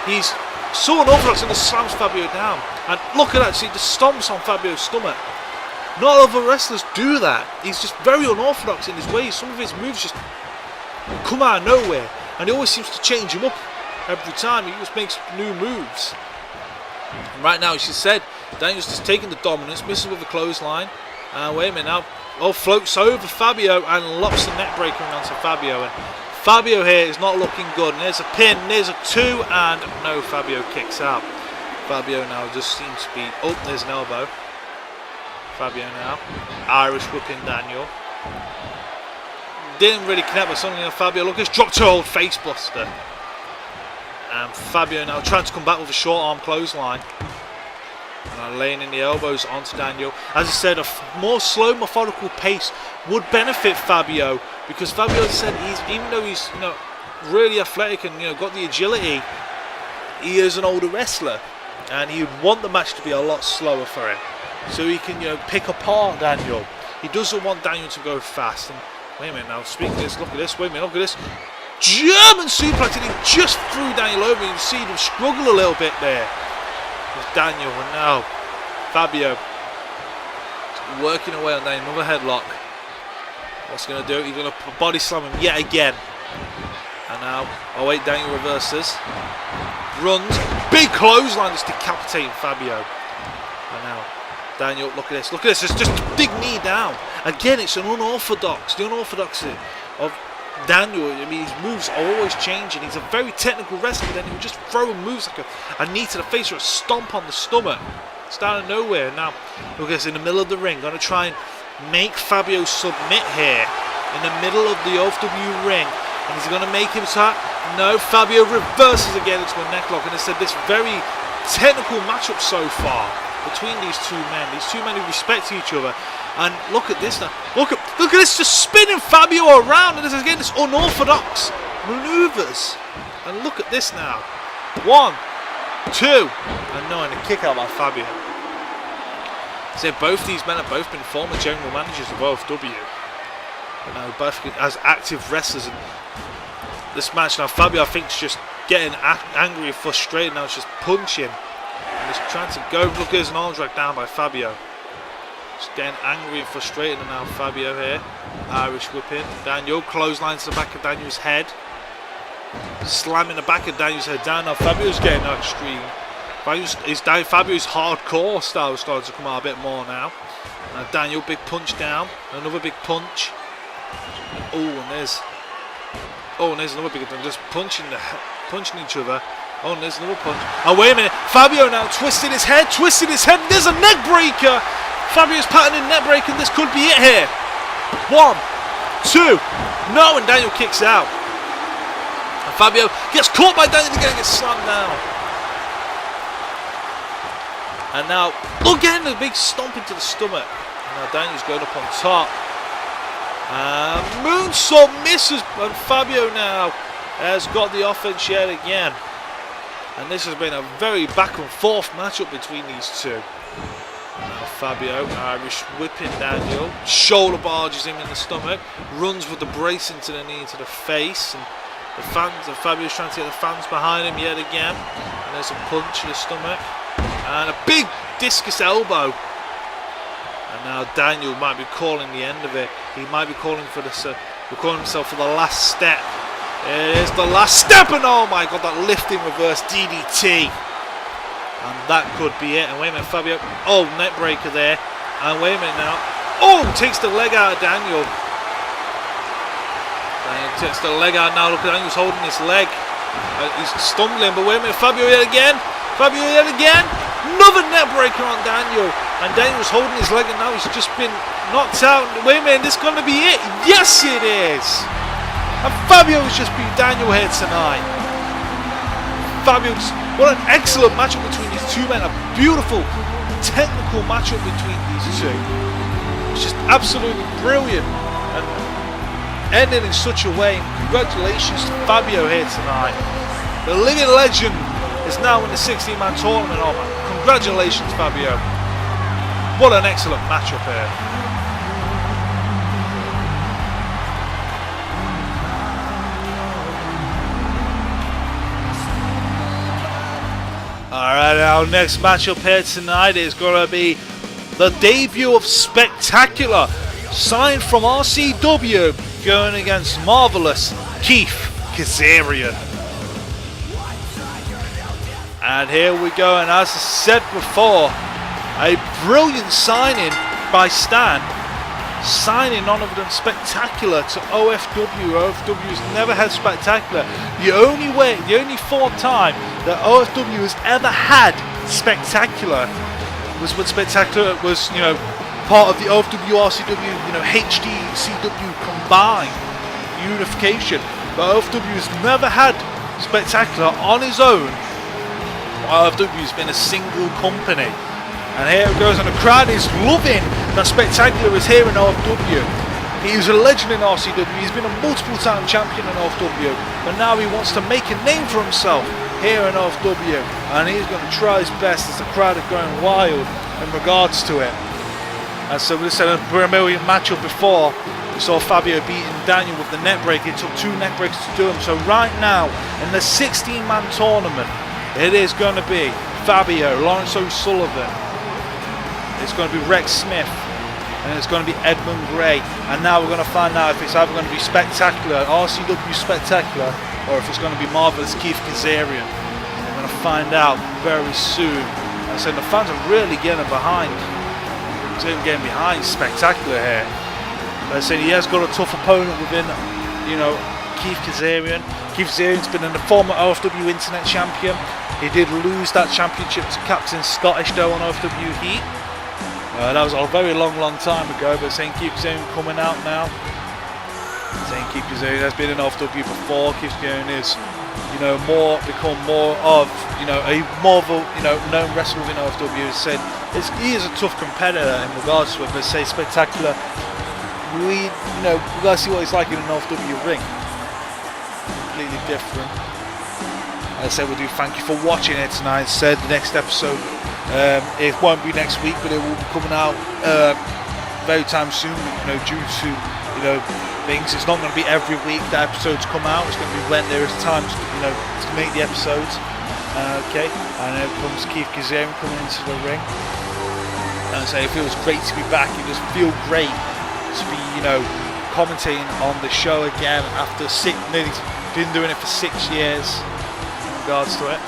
He's so unorthodox and just slams Fabio down. And look at that, see the stomps on Fabio's stomach. Not all other wrestlers do that. He's just very unorthodox in his ways. Some of his moves just come out of nowhere. And he always seems to change him up every time. He just makes new moves. And right now, as you said, Daniel's just taking the dominance, misses with a clothesline. Wait a minute now. Floats over Fabio and locks the neck breaker onto Fabio. And Fabio here is not looking good, and there's a pin, there's a 2, and no, Fabio kicks out. Fabio now just seems to be, there's an elbow. Fabio now, Irish whipping Daniel. Didn't really connect, but suddenly Fabio, look, he's dropped her old face buster. And Fabio now trying to come back with a short arm clothesline. And laying in the elbows onto Daniel. As I said, a more slow, methodical pace would benefit Fabio, because Fabio said even though he's really athletic and got the agility, he is an older wrestler, and he would want the match to be a lot slower for him, so he can pick apart Daniel. He doesn't want Daniel to go fast. And wait a minute now, speaking of this, look at this. Wait a minute, look at this. German suplex, and he just threw Daniel over. You can see him struggle a little bit there. Daniel, and now Fabio working away on Daniel, another headlock. What's he going to do? He's going to body slam him yet again. And now, Daniel reverses, runs, big clothesline, just decapitating Fabio. And now Daniel, look at this, it's just a big knee down. Again, it's the unorthodoxy of Daniel. His moves are always changing. He's a very technical wrestler, but then he'll just throw moves like a knee to the face or a stomp on the stomach. It's out of nowhere. Now, look at this, in the middle of the ring, going to try and make Fabio submit here. In the middle of the OFW ring. And he's going to make him tap. No, Fabio reverses again into a necklock. And I said, this very technical matchup so far between these two men. These two men who respect each other. And look at this now. Look at this, just spinning Fabio around. And this is again this unorthodox maneuvers. And look at this now. 1, 2, and no, and a kick out by Fabio. So both these men have both been former general managers of OFW. And now both as active wrestlers in this match. Now Fabio, I think, is just getting angry and frustrated now. It's just punching. And he's trying to go. Look, there's an arm drag down by Fabio. Just getting angry and frustrated now, Fabio here. Irish whipping. Daniel clothesline to the back of Daniel's head. Slamming the back of Daniel's head down. Now Fabio's getting extreme. Fabio's hardcore style starting to come out a bit more now. Now Daniel, big punch down. Another big punch. Oh, and there's another big one. Just punching each other. Oh, and there's another punch. Oh, wait a minute. Fabio now twisting his head. There's a neck breaker. Fabio's pattern neck breaker. This could be it here. 1, 2. No, and Daniel kicks out. And Fabio gets caught by Daniel again and gets slammed down. And now, again, a big stomp into the stomach. And now Daniel's going up on top. Moonsault misses, and Fabio now has got the offense yet again. And this has been a very back and forth matchup between these two. Now Fabio, Irish whipping Daniel, shoulder barges him in the stomach, runs with the brace into the knee, into the face, and the fans, Fabio's trying to get the fans behind him yet again. And there's a punch in the stomach, and a big discus elbow. And now Daniel might be calling the end of it. He might be calling for this, recording himself for the last step. It is the last step, and oh my god, that lifting reverse DDT. And that could be it. And wait a minute, Fabio. Oh, neck breaker there. And wait a minute now. Oh, takes the leg out of Daniel. Daniel takes the leg out now. Look at Daniel's holding his leg. He's stumbling, but wait a minute, Fabio yet again. Another neck breaker on Daniel. And Daniel's holding his leg, and now he's just been knocked out. Wait a minute, this is going to be it. Yes, it is. And Fabio's just beat Daniel here tonight. What an excellent matchup between these two men. A beautiful technical matchup between these two. It's just absolutely brilliant. And ended in such a way. Congratulations to Fabio here tonight. The living legend is now in the 16-man tournament. Oh man, congratulations, Fabio. What an excellent matchup here. Alright, our next matchup here tonight is going to be the debut of Spectacular, signed from RCW, going against Marvelous Kizairian. And here we go, and as I said before, a brilliant signing by Stan, signing none other than Spectacular to OFW. OFW has never had Spectacular. The only fourth time that OFW has ever had Spectacular was when Spectacular was, part of the OFW, RCW, HD, CW combined unification. But OFW has never had Spectacular on his own. OFW has been a single company. And here it goes, and the crowd is loving that Spectacular is here in OFW. He's a legend in RCW, he's been a multiple time champion in OFW, but now he wants to make a name for himself here in OFW, and he's going to try his best as the crowd are going wild in regards to it. And so we said a brilliant matchup before. We saw Fabio beating Daniel with the neck break. It took 2 neck breaks to do him. So right now, in the 16-man tournament, it is going to be Fabio, Laurence O'Sullivan, it's going to be Rex Smith, and it's going to be Edmond Gray. And now we're going to find out if it's either going to be Spectacular, RCW Spectacular, or if it's going to be Marvelous Kizairian. We're going to find out very soon. And so the fans are really getting behind. Getting behind Spectacular here. But I said he has got a tough opponent within, Kizairian. Kizairian's been a former OFW Internet Champion. He did lose that championship to Captain Scottish though on OFW Heat. That was a very long time ago, but St. Kizairian coming out now. St. Kizairian has been in OFW before. Kizairian is, become more of, a known wrestler within OFW. Said he is a tough competitor in regards to it, but say Spectacular. We gotta see what he's like in an OFW ring. Completely different. As I said, we do thank you for watching it tonight. Said the next episode, it won't be next week, but it will be coming out very time soon. You know, due to things, it's not going to be every week that episodes come out. It's going to be when there is time to make the episodes. Okay, and here comes Keith Kizairian coming into the ring. And so it feels great to be back. It just feels great to be commentating on the show again after nearly been doing it for 6 years. Regards to it,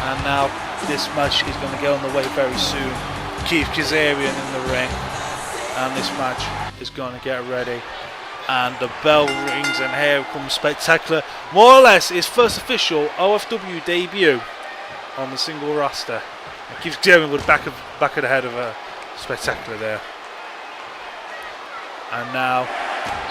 and now this match is going to get on the way very soon. Keith Kizairian in the ring, and this match is going to get ready, and the bell rings, and here comes Spectacular, more or less his first official OFW debut on the single roster. And Keith Kizairian with back of the head of a Spectacular there, and now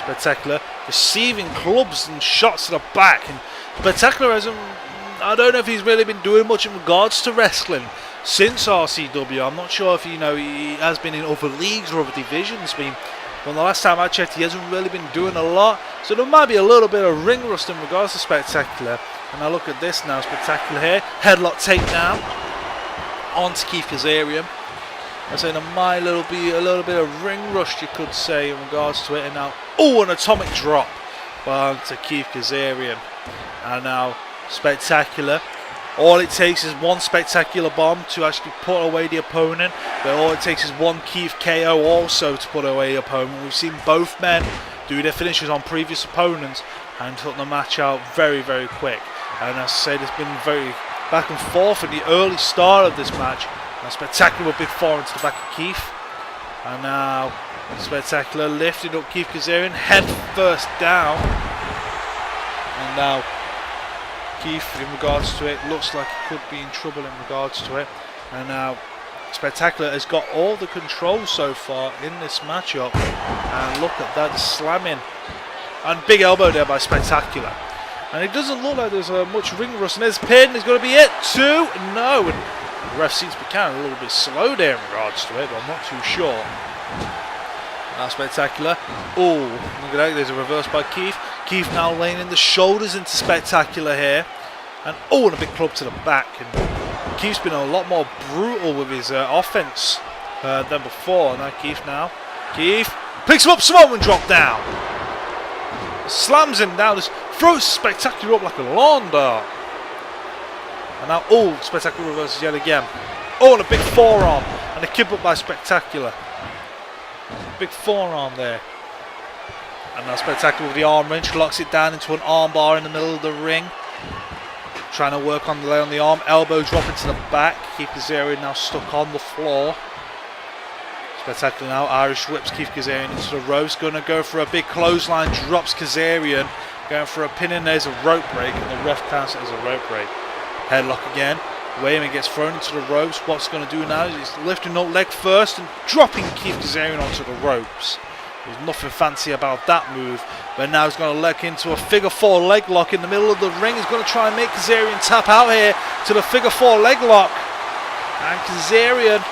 Spectacular receiving clubs and shots to the back. And Spectacular I don't know if he's really been doing much in regards to wrestling since RCW. I'm not sure if he has been in other leagues or other divisions. From the last time I checked, he hasn't really been doing a lot. So there might be a little bit of ring rust in regards to Spectacular. And now look at this now, Spectacular here, headlock takedown onto Keith Kizairian. I say there might be a little bit of ring rust, you could say, in regards to it. And now, an atomic drop onto Keith Kizairian. And now Spectacular, all it takes is one Spectacular bomb to actually put away the opponent, but all it takes is one Keith KO also to put away the opponent. We've seen both men do their finishes on previous opponents and took the match out very, very quick. And as I say, there's been very back and forth in the early start of this match. And Spectacular with big forearm to the back of Keith, and now Spectacular lifting up Keith Kizairian head first down, and now Keith, in regards to it, looks like he could be in trouble in regards to it. And now Spectacular has got all the control so far in this matchup. And look at that, slamming. And big elbow there by Spectacular. And it doesn't look like there's much ring rust. And there's pin, is going to be it. 2, no. And the ref seems to be kind of a little bit slow there in regards to it, but I'm not too sure. Now Spectacular. Look at that, there's a reverse by Keith. Keith now laying in the shoulders into Spectacular here. And a big club to the back. And Keith's been a lot more brutal with his offense than before. Now Keith picks him up, Samoan drop down. Slams him down, just throws Spectacular up like a lawn dart. And now, Spectacular reverses yet again. And a big forearm. And a kip up by Spectacular. Big forearm there. And now Spectacular with the arm wrench locks it down into an arm bar in the middle of the ring. Trying to work on the lay on the arm. Elbow drop into the back. Keith Kizairian now stuck on the floor. Spectacular now Irish whips Keith Kizairian into the ropes. Going to go for a big clothesline. Drops Kizairian. Going for a pin in. There's a rope break. And the ref counts it as a rope break. Headlock again. Wayman gets thrown into the ropes. What's he going to do now is he's lifting up leg first and dropping Keith Kizairian onto the ropes. There's nothing fancy about that move. But now he's going to leg into a figure 4 leg lock in the middle of the ring. He's going to try and make Kizairian tap out here to the figure 4 leg lock. And Kizairian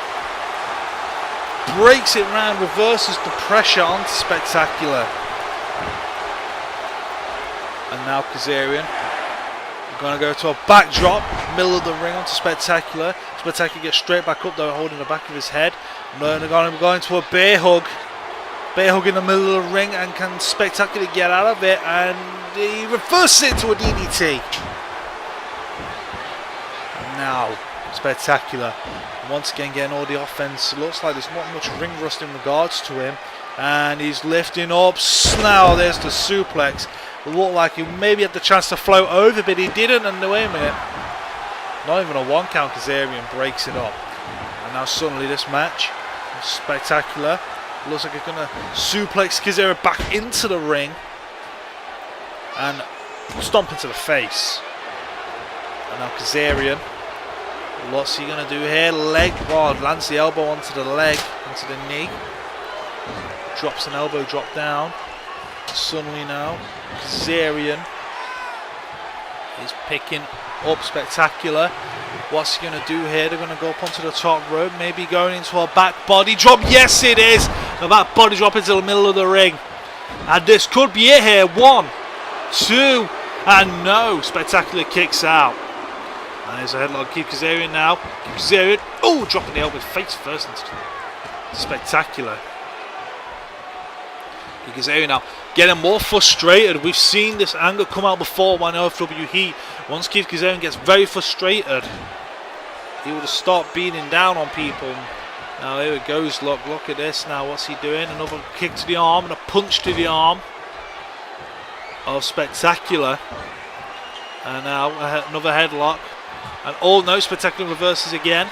breaks it round, reverses the pressure onto Spectacular. And now Kizairian going to go to a backdrop, middle of the ring onto Spectacular. Spectacular gets straight back up though, holding the back of his head. And they're going to a bear hug. Bear hug in the middle of the ring, and can Spectacular get out of it? And he reverses it to a DDT. And now Spectacular once again getting all the offense. It looks like there's not much ring rust in regards to him. And he's lifting up. Now there's the suplex. It looked like he maybe had the chance to float over, but he didn't. And wait a minute, not even a 1 count. Kizairian breaks it up. And now suddenly this match, Spectacular looks like he's going to suplex Kizairian back into the ring and stomp into the face. And now Kizairian, what's he going to do here? Leg, lands the elbow onto the leg, onto the knee. Drops an elbow drop down. Suddenly now, Kizairian is picking up Spectacular. What's he going to do here? They're going to go up onto the top rope, maybe going into a back body drop. Yes, it is. The back body drop into the middle of the ring. And this could be it here. 1, 2, And no, Spectacular kicks out. And there's a headlock. Keep Kizairian now. Keep Kizairian. Oh, dropping the elbow face first. Spectacular. Keep Kizairian now. Getting more frustrated. We've seen this anger come out before when OFW Heat. Once Keith Kizairian gets very frustrated, he would have stopped beating down on people. Now here it goes. Look at this. Now what's he doing? Another kick to the arm and a punch to the arm of Spectacular. And now another headlock. And oh no, Spectacular reverses again.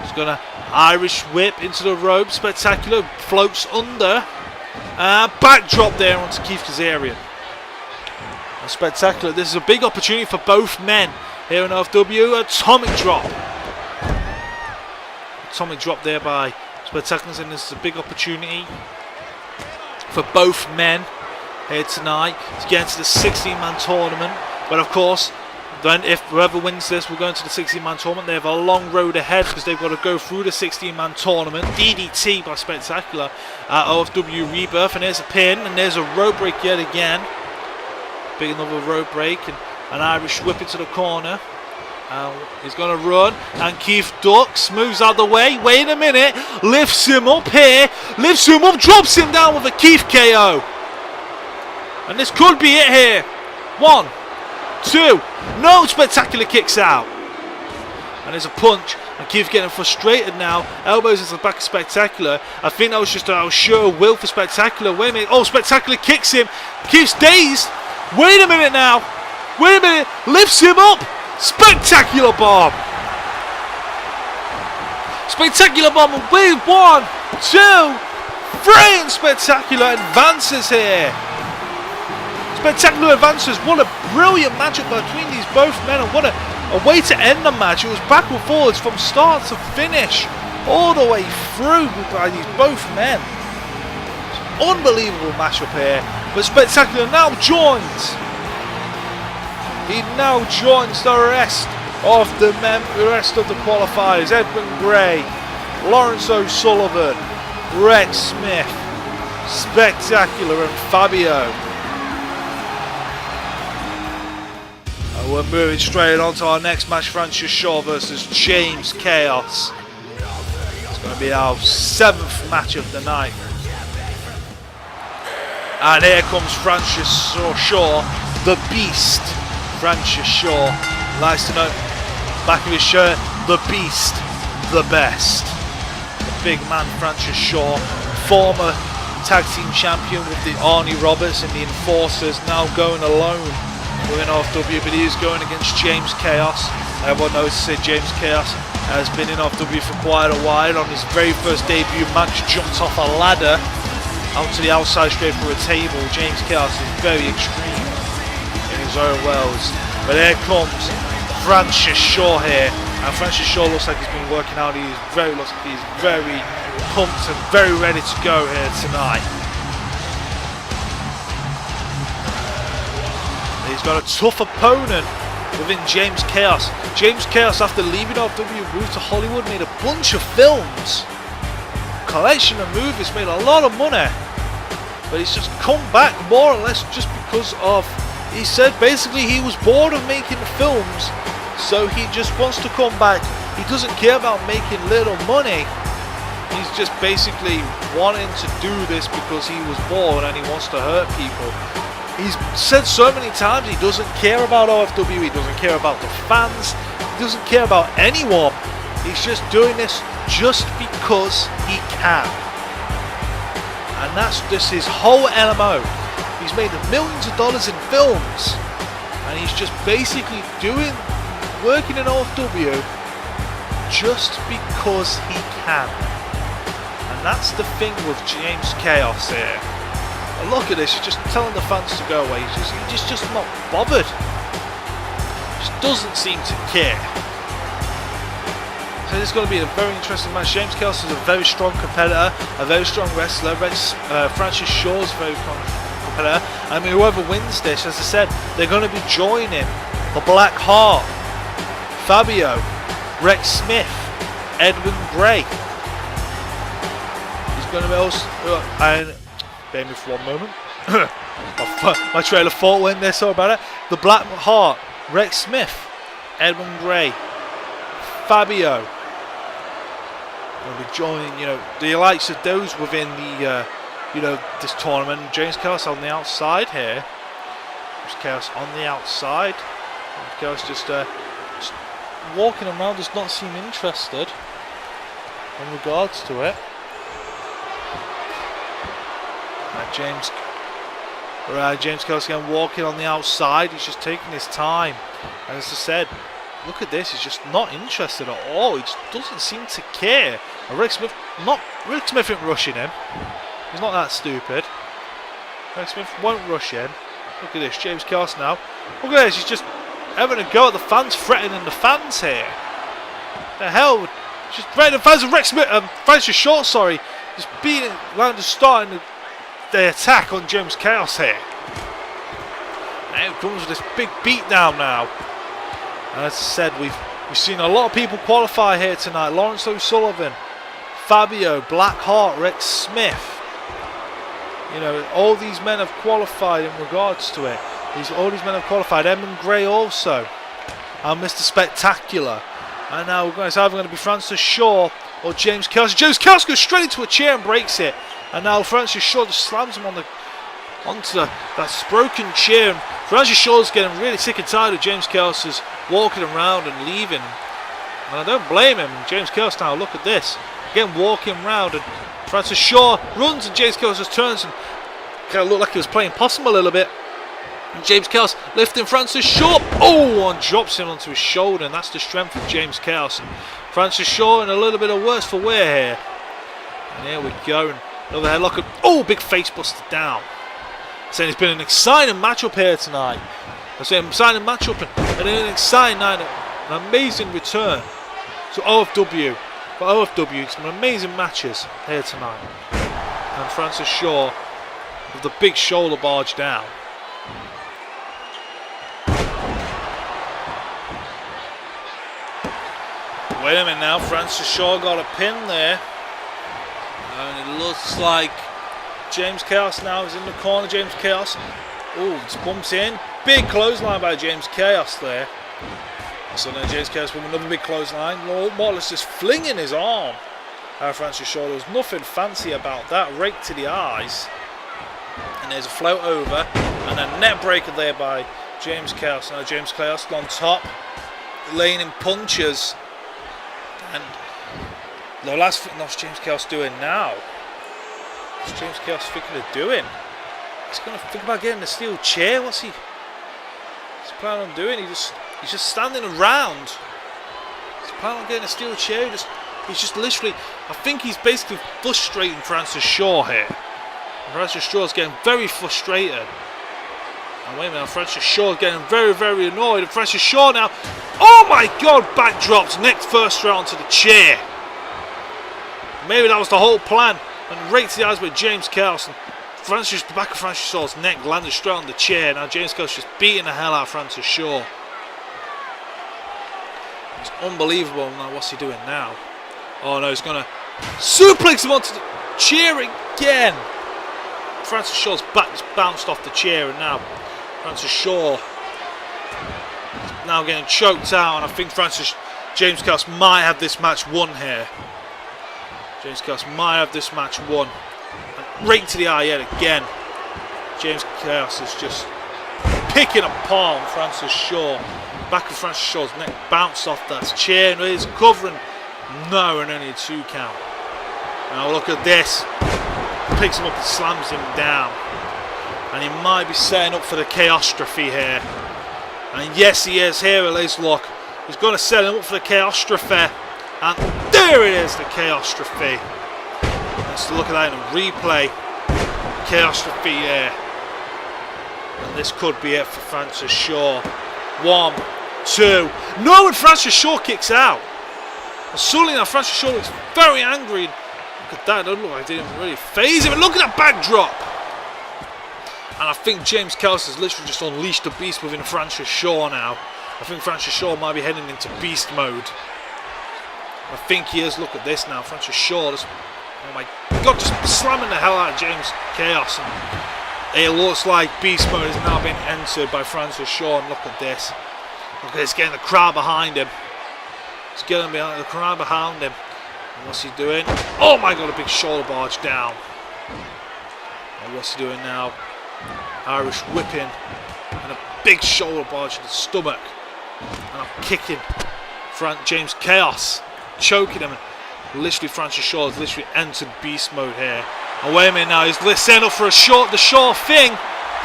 He's gonna Irish whip into the rope. Spectacular floats under. Backdrop there onto Keith Kizairian. And Spectacular, this is a big opportunity for both men here in OFW. Atomic drop. Atomic drop there by Spectacular, and this is a big opportunity for both men here tonight to get into the 16-man tournament. But of course, then if whoever wins this will go into the 16-man tournament. They have a long road ahead because they've got to go through the 16-man tournament. DDT by Spectacular at OFW Rebirth, and there's a pin, and there's a rope break yet again. Big another rope break, and an Irish whip into the corner. He's going to run, and Keith ducks, moves out of the way. Wait a minute, lifts him up here, lifts him up, drops him down with a Keith KO. And this could be it here. 1, 2, no, Spectacular kicks out. And there's a punch, and Keith getting frustrated now. Elbows into the back of Spectacular. I think that was just a sure will for Spectacular. Wait a minute, oh, Spectacular kicks him. Keith's dazed. Wait a minute now. Wait a minute, lifts him up. Spectacular bomb. Spectacular bomb with 1, 2, 3, and Spectacular advances here. Spectacular advances. What a brilliant matchup between these both men, and what a way to end the match. It was back and forwards from start to finish, all the way through by these both men. Unbelievable matchup here. But Spectacular now joins. He now joins the rest of the qualifiers. Edmond Gray, Laurence O'Sullivan, Rex Smith, Spectacular, and Fabio. And we're moving straight on to our next match, Francis Shaw versus James Chaos. It's going to be our 7th match of the night. And here comes Francis Shaw, the Beast. Francis Shaw, nice to know, back of his shirt, the Beast, the best. The big man Francis Shaw, former tag team champion with the Arnie Roberts and the Enforcers, now going alone within OFW, but he is going against James Chaos. Everyone knows James Chaos has been in OFW for quite a while. On his very first debut match, jumped off a ladder out to the outside straight for a table. James Chaos is very extreme in his own worlds. But here comes Francis Shaw here, and Francis Shaw looks like he's been working out. Looks like he's very pumped and very ready to go here tonight. He's got a tough opponent within James Chaos. James Chaos, after leaving OFW, moved to Hollywood, made a bunch of films, collection of movies, made a lot of money. But he's just come back more or less just because of, he said basically he was bored of making films, so he just wants to come back. He doesn't care about making little money. He's just basically wanting to do this because he was bored and he wants to hurt people. He's said so many times he doesn't care about OFW, he doesn't care about the fans, he doesn't care about anyone. He's just doing this just because he can. And that's just his whole LMO. He's made millions of dollars in films, and he's just basically working in OFW just because he can. And that's the thing with James Chaos here. And look at this, he's just telling the fans to go away. He's just not bothered. Just doesn't seem to care. So this is going to be a very interesting match. James Chaos is a very strong competitor, a very strong wrestler. Francis Shaw is a very strong competitor. I mean, whoever wins this, as I said, they're going to be joining the Black Heart, Fabio, Rex Smith, Edmond Gray. He's going to be also, and bear me for one moment. My trailer thought went there, sorry about it. The Black Heart, Rex Smith, Edmond Gray, Fabio. Will be joining, the likes of those within the, this tournament. James Chaos on the outside here. James Chaos on the outside. James Chaos just walking around, does not seem interested in regards to it. James Chaos again walking on the outside. He's just taking his time. And as I said, look at this. He's just not interested at all. He just doesn't seem to care. And Rick Smith isn't rushing him. He's not that stupid. Rick Smith won't rush him. Look at this. James Chaos now. Look at this. He's just having a go at the fans, threatening the fans here. The hell? Just threatening the fans. And Rick Smith, Francis Short, sorry, just beating around and starting the attack on James Chaos here. Now it comes with this big beatdown now. And as I said, we've seen a lot of people qualify here tonight. Laurence O'Sullivan, Fabio, Blackheart, Rex Smith. All these men have qualified in regards to it. All these men have qualified. Edmond Gray also. And Mr. Spectacular. And now it's either going to be Francis Shaw or James Chaos. James Chaos goes straight into a chair and breaks it. And now Francis Shaw just slams him onto that broken chair. And Francis Shaw's getting really sick and tired of James Chaos walking around and leaving. And I don't blame him. James Chaos now, look at this. Again, walking around, and Francis Shaw runs, and James Chaos just turns and kind of looked like he was playing possum a little bit. And James Chaos lifting Francis Shaw. Oh, and drops him onto his shoulder, and that's the strength of James Chaos. And Francis Shaw in a little bit of worse for wear here. And here we go. And another headlock. Oh, big face buster down. Saying it's been an exciting matchup here tonight. I'm saying exciting matchup and an exciting night, an amazing return to OFW. For OFW, some amazing matches here tonight. And Francis Shaw with the big shoulder barge down. Wait a minute now, Francis Shaw got a pin there. And it looks like James Chaos now is in the corner. James Chaos. Oh, just bumps in. Big clothesline by James Chaos there. So then James Chaos with another big clothesline. More or less just flinging his arm at Francis Shaw. There was nothing fancy about that. Rake to the eyes. And there's a float over. And a net breaker there by James Chaos. Now James Chaos on top. Laying in punches. And the last thing what's James Chaos doing now? What's James Chaos thinking of doing? He's going to think about getting the steel chair. What's he planning on doing? He's just standing around. He's planning on getting a steel chair. He's just literally, I think he's basically frustrating Francis Shaw here. And Francis Shaw's getting very frustrated. And wait a minute, Francis Shaw's getting very, very annoyed. And Francis Shaw now, oh my God, backdrops, neck first round to the chair. Maybe that was the whole plan. And right to the eyes by James Chaos. And the back of Francis Shaw's neck landed straight on the chair. Now James Chaos just beating the hell out of Francis Shaw. It's unbelievable. Now what's he doing now? Oh no, he's going to suplex him onto the chair again. Francis Shaw's back just bounced off the chair, and now Francis Shaw is now getting choked out, and I think James Chaos might have this match won here. James Chaos might have this match won. And right to the eye yet again. James Chaos is just picking apart Francis Shaw. Back of Francis Shaw's neck bounced off that chair, and he's covering. No, and only a 2 count. Now look at this. Picks him up and slams him down. And he might be setting up for the Chaostrophe here. And yes, he is here at least. Look, he's going to set him up for the Chaostrophe. And there it is, the Chaostrophe. Let's look at that in a replay. Chaostrophe here. And this could be it for Francis Shaw. 1, 2. No, and Francis Shaw kicks out. And suddenly now Francis Shaw looks very angry. Look at that, it doesn't look like it didn't really phase him. And look at that backdrop. And I think James Chaos has literally just unleashed the beast within Francis Shaw now. I think Francis Shaw might be heading into beast mode. I think he is. Look at this now. Francis Shaw just, oh my God, just slamming the hell out of James Chaos. And It looks like beast mode has now been entered by Francis Shaw. And look at this. Look at this, getting the crowd behind him. He's getting behind the crowd behind him. And what's he doing? Oh my god, a big shoulder barge down. And what's he doing now? Irish whipping. And a big shoulder barge to the stomach. And I'm kicking James Chaos. Choking him. And literally Francis Shaw has literally entered beast mode here. Oh, wait a minute now, he's setting up for the sure thing.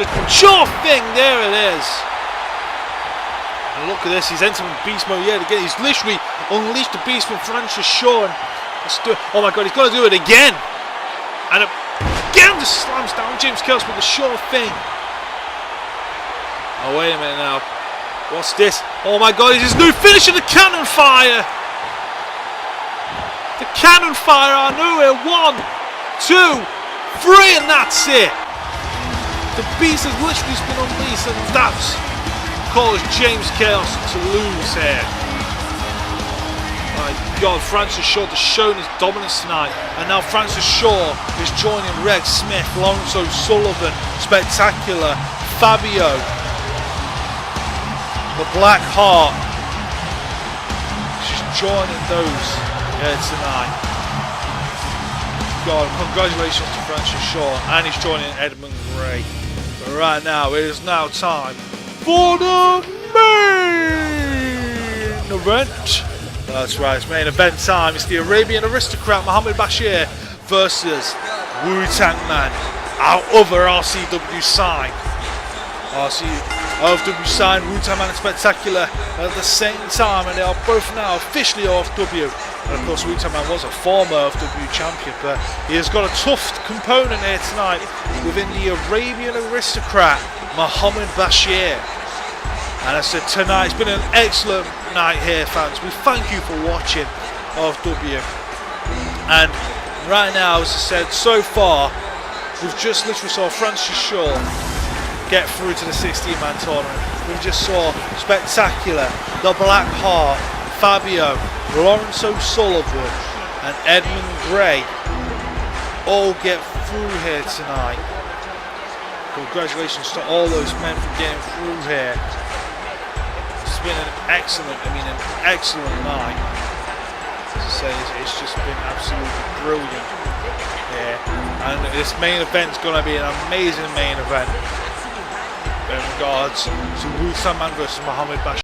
The sure thing, there it is. And look at this, he's entering beast mode yet again. He's literally unleashed the beast from Francis Shaw. And oh my god, he's going to do it again. And again just slams down James Chaos with the sure thing. Oh, wait a minute now. What's this? Oh my god, he's his new finisher, the cannon fire. The cannon fire, I knew it. 1, 2, 3, and that's it. The beast has literally been unleashed, and that's caused James Chaos to lose here. My god, Francis Shaw has shown his dominance tonight, and now Francis Shaw is joining Rex Smith, Laurence O'Sullivan, Spectacular, Fabio, the Black Heart. She's joining those here tonight. God, congratulations to Francis Shaw, and he's joining Edmond Gray. But right now, it is now time for the main event. That's right, it's main event time. It's the Arabian aristocrat Mohammed Bashir versus Wu-Tang Man, our other RCW sign. OFW sign, Wu-Tang Man and Spectacular at the same time, and they are both now officially OFW. And of course, Wu-Tang Man was a former OFW champion, but he has got a tough component here tonight within the Arabian aristocrat, Mohammed Bashir. And I said tonight, it's been an excellent night here, fans. We thank you for watching OFW. And right now, as I said, so far, we've just literally saw Francis Shaw get through to the 16-man tournament. We just saw Spectacular, the Black Heart, Fabio, Laurence O'Sullivan and Edmond Gray all get through here tonight. Congratulations to all those men for getting through here. It's been an excellent night. As I say, it's just been absolutely brilliant here. And this main event's going to be an amazing main event in regards to Wu-Tang Man versus Mohammed Bashir.